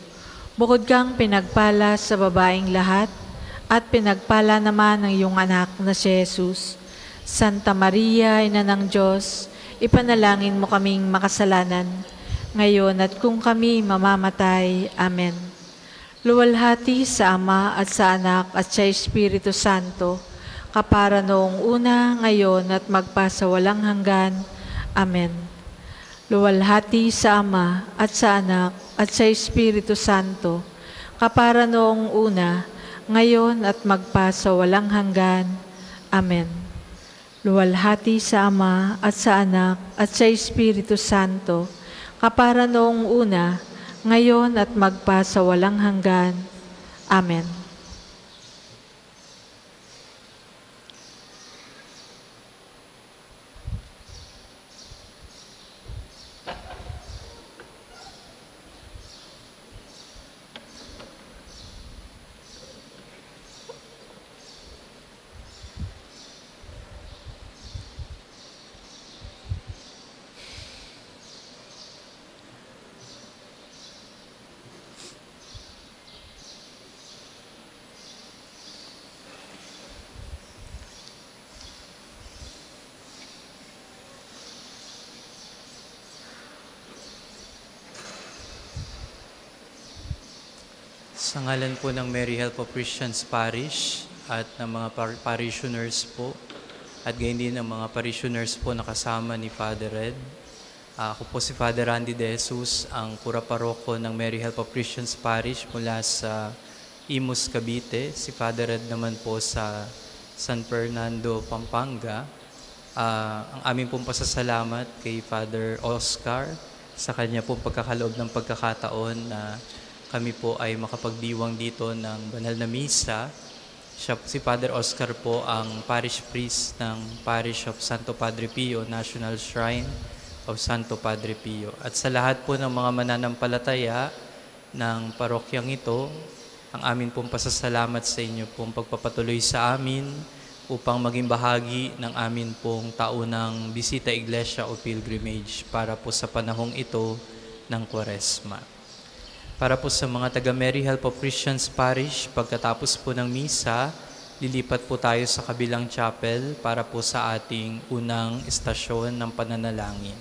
Speaker 3: Bukod kang pinagpala sa babaeng lahat, at pinagpala naman ang iyong anak na si Jesus. Santa Maria, Ina ng Diyos, ipanalangin mo kaming makasalanan, ngayon at kung kami mamamatay. Amen. Luwalhati sa Ama at sa Anak at sa Espiritu Santo, kapara noong una, ngayon at magpasawalang hanggan. Amen. Luwalhati sa Ama at sa Anak at sa Espiritu Santo, kapara noong una, ngayon at magpasawalang hanggan. Amen. Luwalhati sa Ama at sa Anak at sa Espiritu Santo, kapara noong una, ngayon at magpasawalang hanggan. Amen.
Speaker 2: Sa ngalan po ng Mary Help of Christians Parish at ng mga parishioners po, at gayon din ng mga parishioners po na kasama ni Father Red. Ako po si Father Randy De Jesus, ang pura-paroko ng Mary Help of Christians Parish mula sa Imus, Cavite. Si Father Red naman po sa San Fernando, Pampanga. Ang aming pong pasasalamat kay Father Oscar sa kanya pong pagkakaloob ng pagkakataon na kami po ay makapagdiwang dito ng banal na misa. Si Father Oscar po ang parish priest ng Parish of Santo Padre Pio, National Shrine of Santo Padre Pio. At sa lahat po ng mga mananampalataya ng parokyang ito, ang amin pong pasasalamat sa inyo pong pagpapatuloy sa amin upang maging bahagi ng amin pong taunang bisita iglesia o pilgrimage para po sa panahong ito ng Kwaresma. Para po sa mga taga Mary Help of Christians Parish, pagkatapos po ng misa, lilipat po tayo sa kabilang chapel para po sa ating unang estasyon ng pananalangin.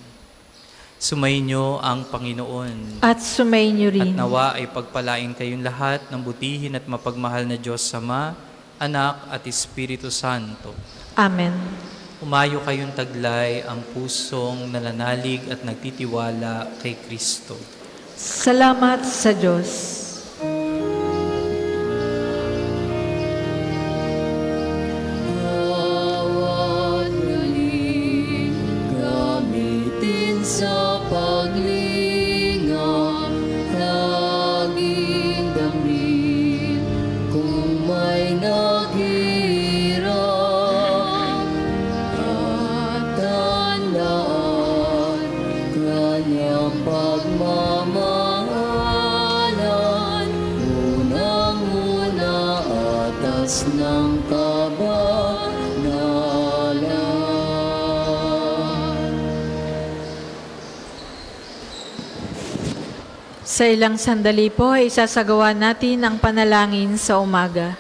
Speaker 2: Sumainyo ang Panginoon.
Speaker 3: At sumainyo rin.
Speaker 2: At nawa ay pagpalain kayong lahat ng butihin at mapagmahal na Diyos Ama, Anak at Espiritu Santo.
Speaker 3: Amen.
Speaker 2: Umayo kayong taglay ang pusong nananalig at nagtitiwala kay Kristo.
Speaker 3: Salamat sa Diyos.
Speaker 1: Bawat galing gamitin sa paglinga, laging damhin kung may naghihirap, at tandaan kanyang pagmamahalan, unang-una atas ng kabanalan.
Speaker 3: Sa ilang sandali po, isasagawa natin ang panalangin sa umaga.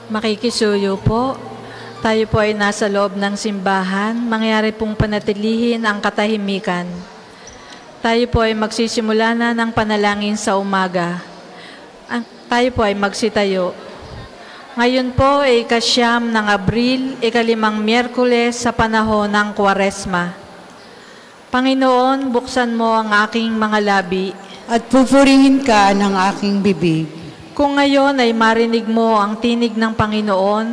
Speaker 3: Makikisuyo po. Tayo po ay nasa loob ng simbahan. Mangyari pong panatilihin ang katahimikan. Tayo po ay magsisimula na ng panalangin sa umaga. Tayo po ay magsitayo. Ngayon po ay ika-9 ng Abril, ika-5 Miyerkules sa panahon ng Kwaresma. Panginoon, buksan mo ang aking mga labi.
Speaker 5: At pupurihin ka ng aking bibig.
Speaker 3: Kung ngayon ay marinig mo ang tinig ng Panginoon,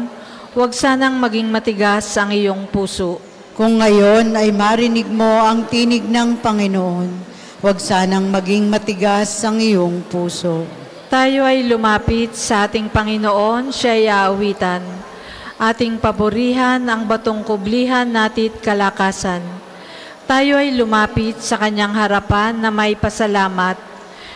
Speaker 3: huwag sanang maging matigas ang iyong puso.
Speaker 5: Kung ngayon ay marinig mo ang tinig ng Panginoon, huwag sanang maging matigas ang iyong puso.
Speaker 3: Tayo ay lumapit sa ating Panginoon, siya ay aawitan. Ating papurihan ang batong kublihan natit kalakasan. Tayo ay lumapit sa kanyang harapan na may pasalamat.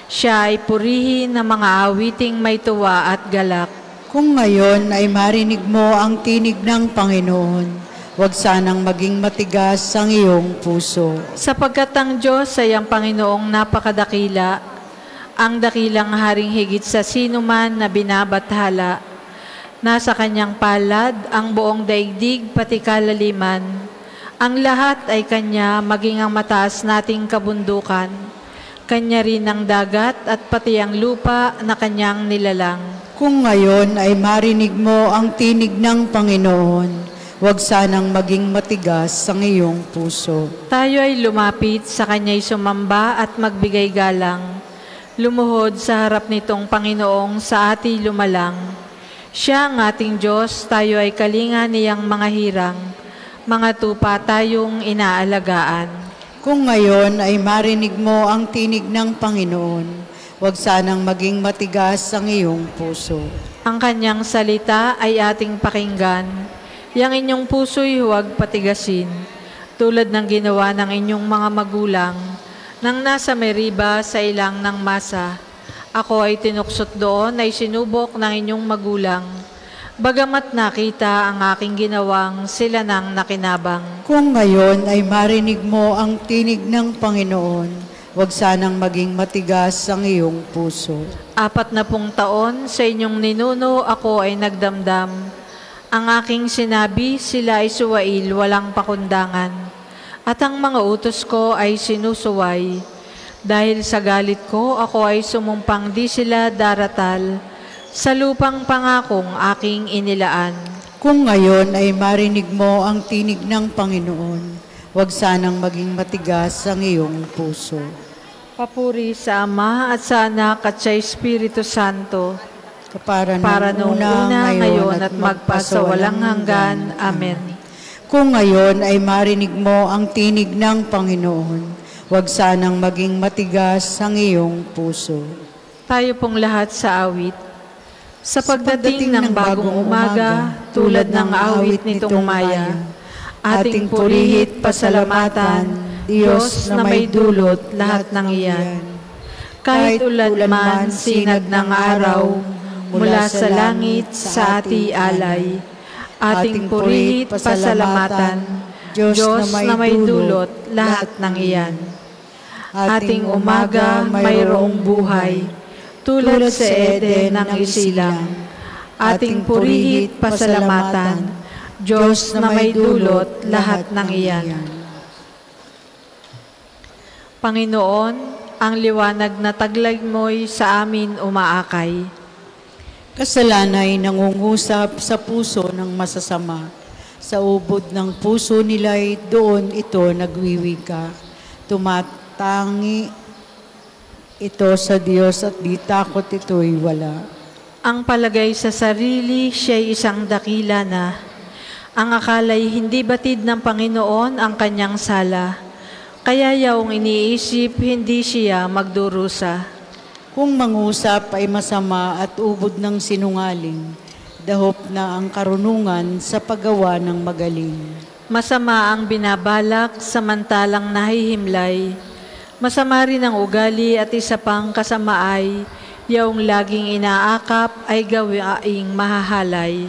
Speaker 3: Siya ay purihin ng mga awiting may tuwa at galak.
Speaker 5: Kung ngayon ay marinig mo ang tinig ng Panginoon, huwag sanang maging matigas ang iyong puso.
Speaker 3: Sapagkat ang Diyos ay ang Panginoong napakadakila, ang dakilang haring higit sa sinuman na binabathala. Nasa kanyang palad ang buong daigdig pati kalaliman. Ang lahat ay kanya, maging ang mataas nating kabundukan. Kanya rin ang dagat at pati ang lupa na kanyang nilalang.
Speaker 5: Kung ngayon ay marinig mo ang tinig ng Panginoon, huwag sanang maging matigas ang iyong puso.
Speaker 3: Tayo ay lumapit sa kanya'y sumamba at magbigay galang. Lumuhod sa harap nitong Panginoong sa ati lumalang. Siya ang ating Diyos, tayo ay kalinga niyang mga hirang. Mga tupa tayong inaalagaan.
Speaker 5: Kung ngayon ay marinig mo ang tinig ng Panginoon, huwag sanang maging matigas ang iyong puso.
Speaker 3: Ang kanyang salita ay ating pakinggan. Yang inyong puso'y huwag patigasin, tulad ng ginawa ng inyong mga magulang, nang nasa Meriba sa ilang ng masa. Ako ay tinuksot doon ay sinubok ng inyong magulang. Bagamat nakita ang aking ginawang, sila nang nakinabang.
Speaker 5: Kung ngayon ay marinig mo ang tinig ng Panginoon, huwag sanang maging matigas ang iyong puso.
Speaker 3: 40 taon sa inyong ninuno ako ay nagdamdam. Ang aking sinabi, sila ay suwail, walang pakundangan. At ang mga utos ko ay sinusuway. Dahil sa galit ko, ako ay sumumpang di sila daratal. Sa lupang pangakong aking inilaan.
Speaker 5: Kung ngayon ay marinig mo ang tinig ng Panginoon, huwag sanang maging matigas ang iyong puso.
Speaker 3: Papuri sa Ama at sa Anak at sa Espiritu Santo,
Speaker 5: Para
Speaker 3: noong una, ngayon at magpasawalang hanggan. Amen.
Speaker 5: Kung ngayon ay marinig mo ang tinig ng Panginoon, huwag sanang maging matigas ang iyong puso.
Speaker 3: Tayo pong lahat sa awit. Sa pagdating ng bagong umaga, tulad ng awit nitong Maya, ating purihit pasalamatan, Diyos na may dulot lahat ng iyan. Kahit ulan man sinag ng araw, mula sa langit sa ati alay, ating purihit pasalamatan, Diyos na may dulot lahat ng iyan. Ating umaga mayroong buhay, tulad sa Eden ng isilang, ating purihit pasalamatan, Diyos na may dulot lahat ng iyan. Panginoon, ang liwanag na taglay mo'y sa amin umaakay.
Speaker 5: Kasalanay nangungusap sa puso ng masasama. Sa ubod ng puso nila'y doon ito nagwiwika. Tumatangi ito sa Diyos at di takot ito'y wala.
Speaker 3: Ang palagay sa sarili, siya'y isang dakila na. Ang akala'y hindi batid ng Panginoon ang kanyang sala. Kaya yaong iniisip, hindi siya magdurusa.
Speaker 5: Kung mangusap ay masama at ubod ng sinungaling, dahop na ang karunungan sa paggawa ng magaling.
Speaker 3: Masama ang binabalak, samantalang nahihimlay. Masama rin ang ugali at isa pang kasamaay, yaong laging inaakap ay gawaing mahahalay.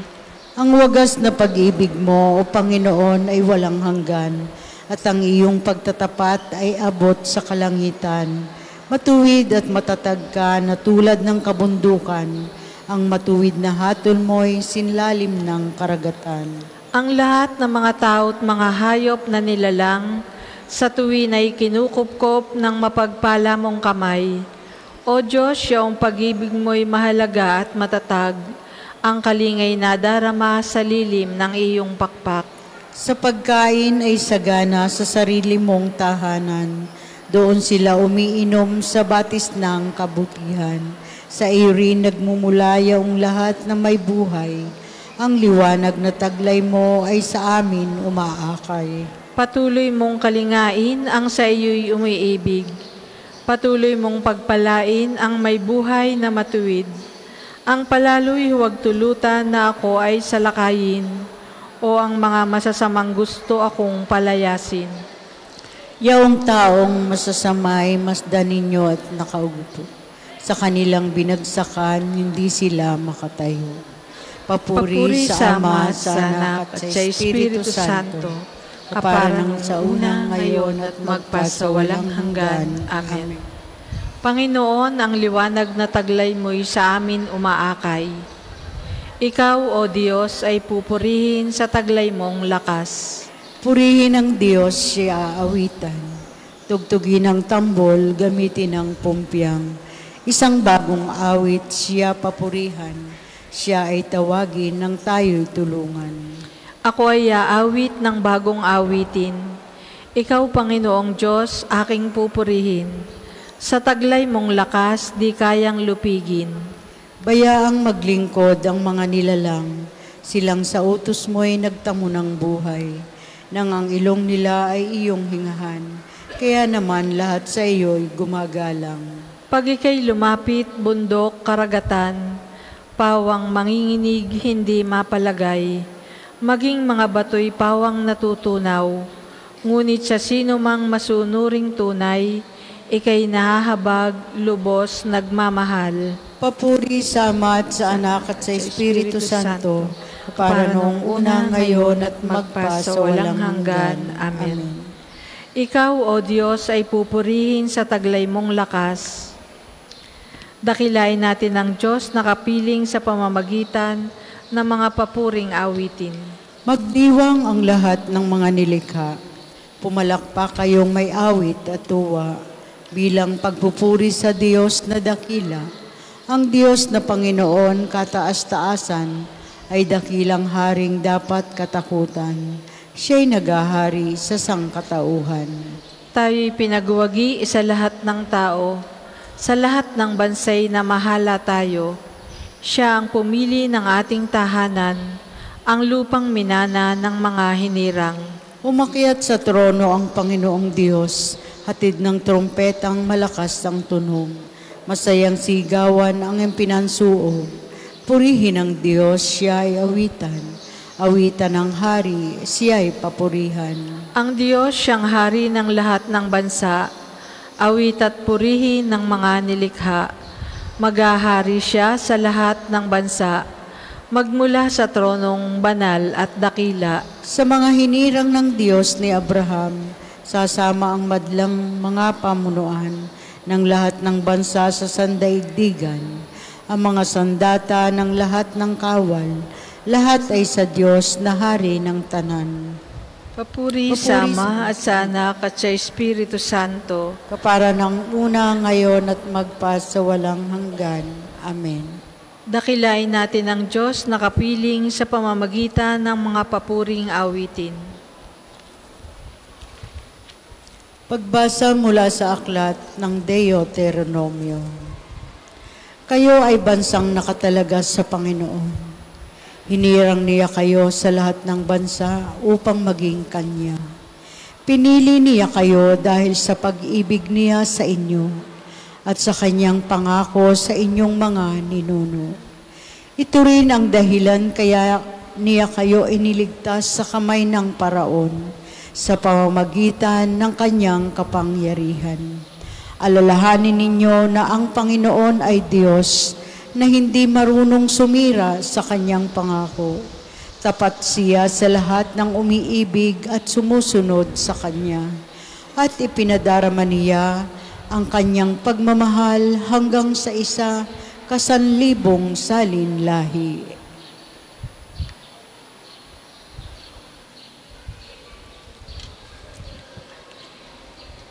Speaker 5: Ang wagas na pag-ibig mo, O Panginoon, ay walang hanggan, at ang iyong pagtatapat ay abot sa kalangitan. Matuwid at matatag ka na tulad ng kabundukan, Ang matuwid na hatol mo'y sinlalim ng karagatan.
Speaker 3: Ang lahat ng mga tao't mga hayop na nilalang, sa tuwin ay kinukupkop ng mapagpala mong kamay. O Diyos, yung pag-ibig mo'y mahalaga at matatag, ang kalingay nadarama sa lilim ng iyong pakpak.
Speaker 5: Sa pagkain ay sagana sa sarili mong tahanan, doon sila umiinom sa batis ng kabutihan. Sa iyo rin nagmumula yung lahat na may buhay. Ang liwanag na taglay mo ay sa amin umaakay. Patuloy
Speaker 3: mong kalingain ang sa iyo'y umiibig. Patuloy mong pagpalain ang may buhay na matuwid. Ang palalo'y huwag tulutan na ako ay salakayin, o ang mga masasamang gusto akong palayasin.
Speaker 5: Yaong taong masasamay masdan ninyo at nakaupo. Sa kanilang binagsakan, hindi sila makatayo. Papuri sa Ama, sa Anak, at sa Espiritu Santo, kaparang sa una, ngayon, at magpasawalang hanggan. Amen.
Speaker 3: Panginoon, ang liwanag na taglay mo'y sa amin umaakay. Ikaw, O Diyos, ay pupurihin sa taglay mong lakas.
Speaker 5: Purihin ang Diyos, siya awitan. Tugtugin ang tambol, gamitin ang pumpyang. Isang bagong awit, siya papurihan. Siya ay tawagin ng tayo'y tulungan.
Speaker 3: Ako ay aawit ng bagong awitin. Ikaw, Panginoong Diyos, aking pupurihin. Sa taglay mong lakas, di kayang lupigin.
Speaker 5: Bayaang maglingkod ang mga nilalang. Silang sa utos mo'y nagtamo ng buhay. Nang ang ilong nila ay iyong hingahan. Kaya naman lahat sa iyo'y gumagalang.
Speaker 3: Pag ika'y lumapit, bundok, karagatan, pawang manginginig, hindi mapalagay, maging mga bato'y pawang natutunaw, ngunit sa sino mang masunuring tunay, ika'y nahahabag, lubos, nagmamahal.
Speaker 5: Papuri sa Ama at sa Anak at sa Espiritu Santo, para noong una, ngayon at magpasawalang hanggan. Amen.
Speaker 3: Ikaw, O Diyos, ay pupurihin sa taglay mong lakas. Dakilain natin ang Diyos na kapiling sa pamamagitan ng mga papuring awitin.
Speaker 5: Magdiwang ang lahat ng mga nilikha. Pumalakpak kayong may awit at tuwa bilang pagpupuri sa Diyos na dakila. Ang Diyos na Panginoon kataas-taasan ay dakilang haring dapat katakutan. Siya'y nagahari sa sangkatauhan.
Speaker 3: Tayo'y pinagwagi sa lahat ng tao, sa lahat ng bansay na mahala tayo. Siya ang pumili ng ating tahanan, ang lupang minana ng mga hinirang.
Speaker 5: Umakyat sa trono ang Panginoong Diyos, hatid ng trompetang malakas ang tunog. Masayang sigawan ang impinansuo. Purihin ang Diyos, siya ay awitan. Awitan ng hari, siya'y papurihan.
Speaker 3: Ang Diyos siyang hari ng lahat ng bansa. Awit at purihin ng mga nilikha. Maghahari siya sa lahat ng bansa. Magmula sa tronong banal at dakila.
Speaker 5: Sa mga hinirang ng Diyos ni Abraham, sasama ang madlang mga pamunuan ng lahat ng bansa sa sandaigdigan. Ang mga sandata ng lahat ng kawal, lahat ay sa Diyos na hari ng tanan.
Speaker 3: Papuri sa Ama at sa Anak at sa Espiritu Santo.
Speaker 5: Kapara ng una, ngayon at magpasawalang hanggan. Amen.
Speaker 3: Dakilain natin ang Diyos na kapiling sa pamamagitan ng mga papuring awitin.
Speaker 5: Pagbasa mula sa aklat ng Deuteronomio. Kayo ay bansang nakatalaga sa Panginoon. Hinirang niya kayo sa lahat ng bansa upang maging Kanya. Pinili niya kayo dahil sa pag-ibig niya sa inyo at sa Kanyang pangako sa inyong mga ninuno. Ito rin ang dahilan kaya niya kayo iniligtas sa kamay ng Paraon sa pamamagitan ng Kanyang kapangyarihan. Alalahanin ninyo na ang Panginoon ay Diyos na hindi marunong sumira sa Kanyang pangako. Tapat siya sa lahat ng umiibig at sumusunod sa Kanya. At ipinadarama niya ang Kanyang pagmamahal hanggang sa isa kasanlibong salinlahi.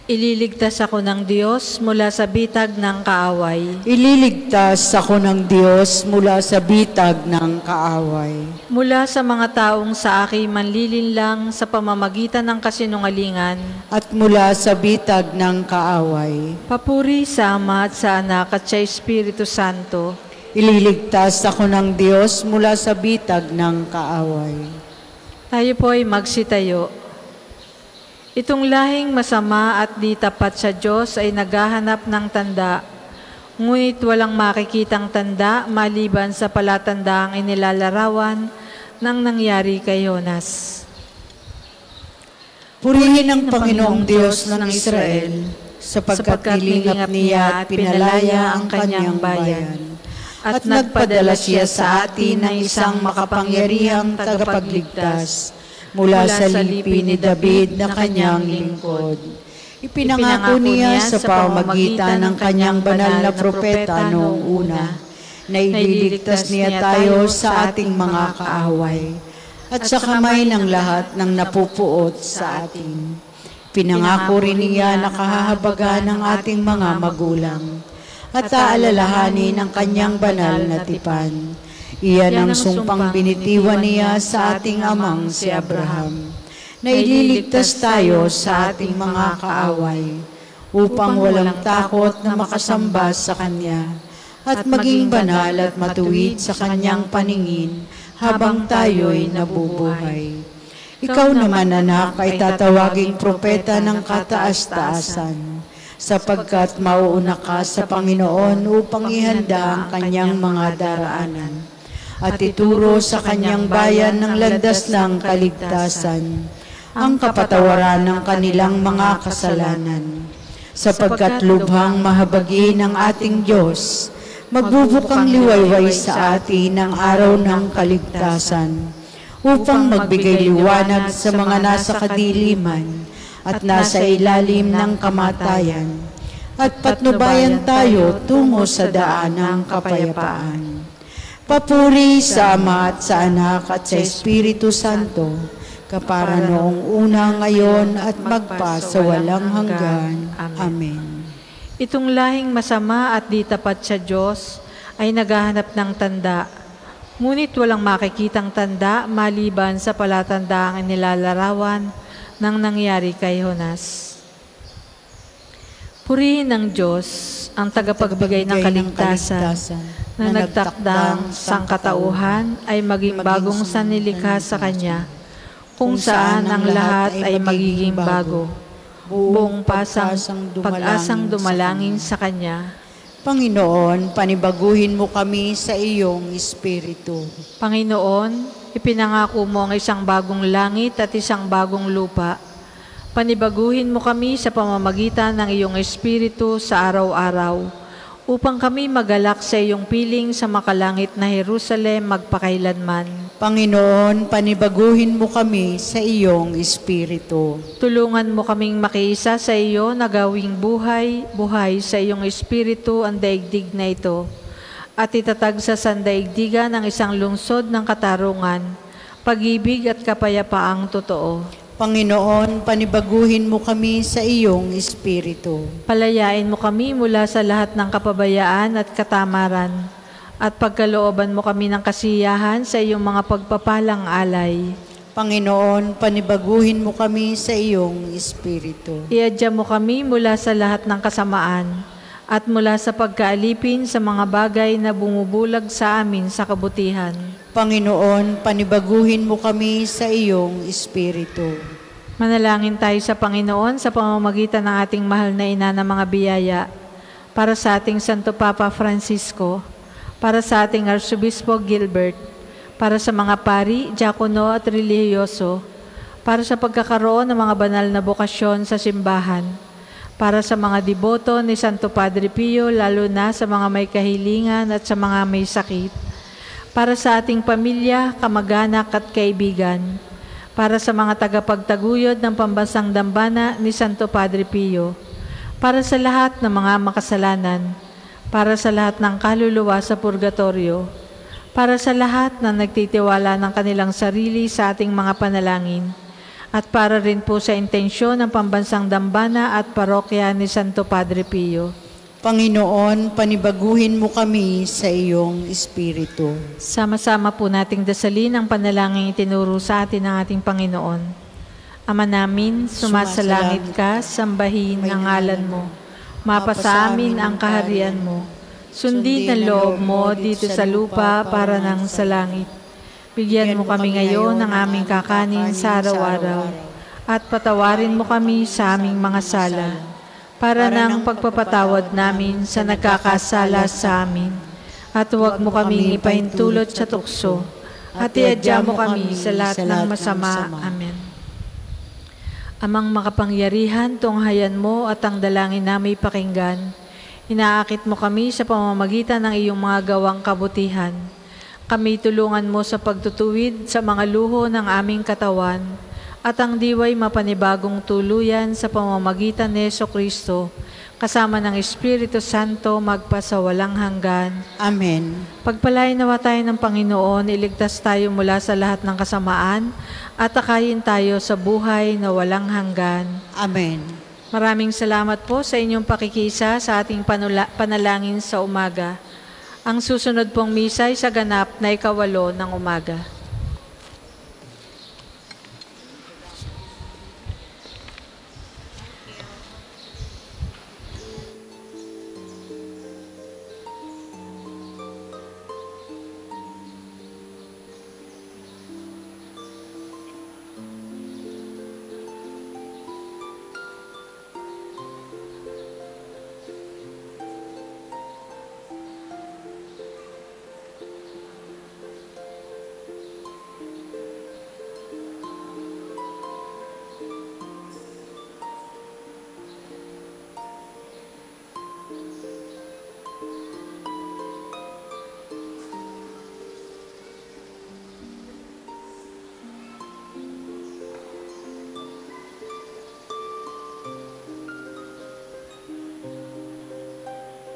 Speaker 3: Ililigtas ako ng Diyos mula sa bitag ng kaaway.
Speaker 5: Ililigtas ako ng Diyos mula sa bitag ng kaaway.
Speaker 3: Mula sa mga taong sa akin manlilinlang sa pamamagitan ng kasinungalingan.
Speaker 5: At mula sa bitag ng kaaway.
Speaker 3: Papuri sa Ama at sa Anak at sa Espiritu Santo.
Speaker 5: Ililigtas ako ng Diyos mula sa bitag ng kaaway.
Speaker 3: Tayo po ay magsitayo. Itong lahing masama at di tapat sa Diyos ay naghahanap ng tanda, ngunit walang makikitang tanda maliban sa palatandaang inilalarawan ng nangyari kay Jonas.
Speaker 5: Purihin ang Panginoong Diyos ng Israel, sapagkat nilingap niya at pinalaya ang kanyang bayan, at nagpadala siya sa atin ng isang makapangyarihang tagapagligtas, mula sa lipi ni David na kanyang lingkod. Ipinangako niya sa pamamagitan ng kanyang banal na propeta noong una, na ililigtas niya tayo sa ating mga kaaway, at sa kamay ng lahat ng napupuot sa atin. Pinangako rin niya na kahahabagan ng ating mga magulang, at aalalahanin ang kanyang banal na tipan. Iyan ang sumpang binitiwan niya sa ating amang si Abraham, na ililigtas tayo sa ating mga kaaway, upang walang takot na makasamba sa Kanya, at maging banal at matuwid sa Kanyang paningin habang tayo'y nabubuhay. Ikaw naman, anak, ay tatawaging propeta ng kataas-taasan, sapagkat mauuna ka sa Panginoon upang ihanda ang Kanyang mga daraanan, at ituro sa kanyang bayan ng landas ng kaligtasan, ang kapatawaran ng kanilang mga kasalanan. Sapagkat lubhang mahabagi ng ating Diyos, magbubukang liwayway sa atin ang araw ng kaligtasan, upang magbigay liwanag sa mga nasa kadiliman at nasa ilalim ng kamatayan, at patnubayan tayo tungo sa daan ng kapayapaan. Papuri sa Ama at sa Anak at sa Espiritu Santo, kapara noong una, ngayon at magpa sa walang hanggan. Amen.
Speaker 3: Itong lahing masama at di tapat sa Diyos ay naghahanap ng tanda, ngunit walang makikitang tanda maliban sa palatandaang inilalarawan ng nangyari kay Jonas. Purihin ng Diyos ang tagapagbigay ng kaligtasan, na nagtakdang sangkatauhan ay maging bagong sanlilikha sa Kanya, kung saan ang lahat ay magiging bago, buong pag-asang dumalangin sa Kanya.
Speaker 5: Panginoon, panibaguhin mo kami sa iyong Espiritu.
Speaker 3: Panginoon, ipinangako mo ang isang bagong langit at isang bagong lupa. Panibaguhin mo kami sa pamamagitan ng iyong Espiritu sa araw-araw, upang kami magalak sa iyong piling sa makalangit na Jerusalem magpakailanman.
Speaker 5: Panginoon, panibaguhin mo kami sa iyong Espiritu.
Speaker 3: Tulungan mo kaming makiisa sa iyo na gawing buhay sa iyong Espiritu ang daigdig na ito, at itatag sa sandaigdigan ng isang lungsod ng katarungan, pag-ibig at kapayapaang totoo.
Speaker 5: Panginoon, panibaguhin mo kami sa iyong Espiritu.
Speaker 3: Palayain mo kami mula sa lahat ng kapabayaan at katamaran, at pagkalooban mo kami ng kasiyahan sa iyong mga pagpapalang alay.
Speaker 5: Panginoon, panibaguhin mo kami sa iyong Espiritu.
Speaker 3: Iadya mo kami mula sa lahat ng kasamaan, at mula sa pagkaalipin sa mga bagay na bumubulag sa amin sa kabutihan.
Speaker 5: Panginoon, panibaguhin mo kami sa iyong Espiritu.
Speaker 3: Manalangin tayo sa Panginoon sa pamamagitan ng ating mahal na ina ng mga biyaya, para sa ating Santo Papa Francisco, para sa ating Arsobispo Gilbert, para sa mga pari, diakono at relihiyoso, para sa pagkakaroon ng mga banal na bokasyon sa simbahan, para sa mga deboto ni Santo Padre Pio, lalo na sa mga may kahilingan at sa mga may sakit, para sa ating pamilya, kamag-anak at kaibigan, para sa mga tagapagtaguyod ng pambansang dambana ni Santo Padre Pio, para sa lahat ng mga makasalanan, para sa lahat ng kaluluwa sa purgatorio, para sa lahat na nagtitiwala ng kanilang sarili sa ating mga panalangin, at para rin po sa intensyon ng Pambansang Dambana at Parokya ni Santo Padre Pio.
Speaker 5: Panginoon, panibaguhin mo kami sa iyong Espiritu.
Speaker 3: Sama-sama po nating dasalin ang panalangin itinuro sa atin ng ating Panginoon. Ama namin, sumasalangit ka, sambahin ang ngalan mo. Mapasa amin ang kaharian mo. Sundin ang loob mo dito sa lupa para nang sa langit. Bigyan mo kami ngayon ng aming kakanin sa araw-araw. At patawarin mo kami sa aming mga sala, para ng pagpapatawad namin sa nagkakasala sa amin. At huwag mo kaming ipahintulot sa tukso, at iadya mo kami sa lahat ng masama. Amen. Amang makapangyarihan, tunghayan mo at ang dalangin namin pakinggan. Inaakit mo kami sa pamamagitan ng iyong mga gawang kabutihan. Kami tulungan mo sa pagtutuwid sa mga luho ng aming katawan, at ang diway mapanibagong tuluyan sa pamamagitan ni Jesucristo, kasama ng Espiritu Santo magpasawalang hanggan.
Speaker 5: Amen.
Speaker 3: Pagpalain nawa tayo ng Panginoon, iligtas tayo mula sa lahat ng kasamaan, at takayin tayo sa buhay na walang hanggan.
Speaker 5: Amen.
Speaker 3: Maraming salamat po sa inyong pakikiisa sa ating panalangin sa umaga. Ang susunod pong misa ay sa ganap na 8 ng umaga.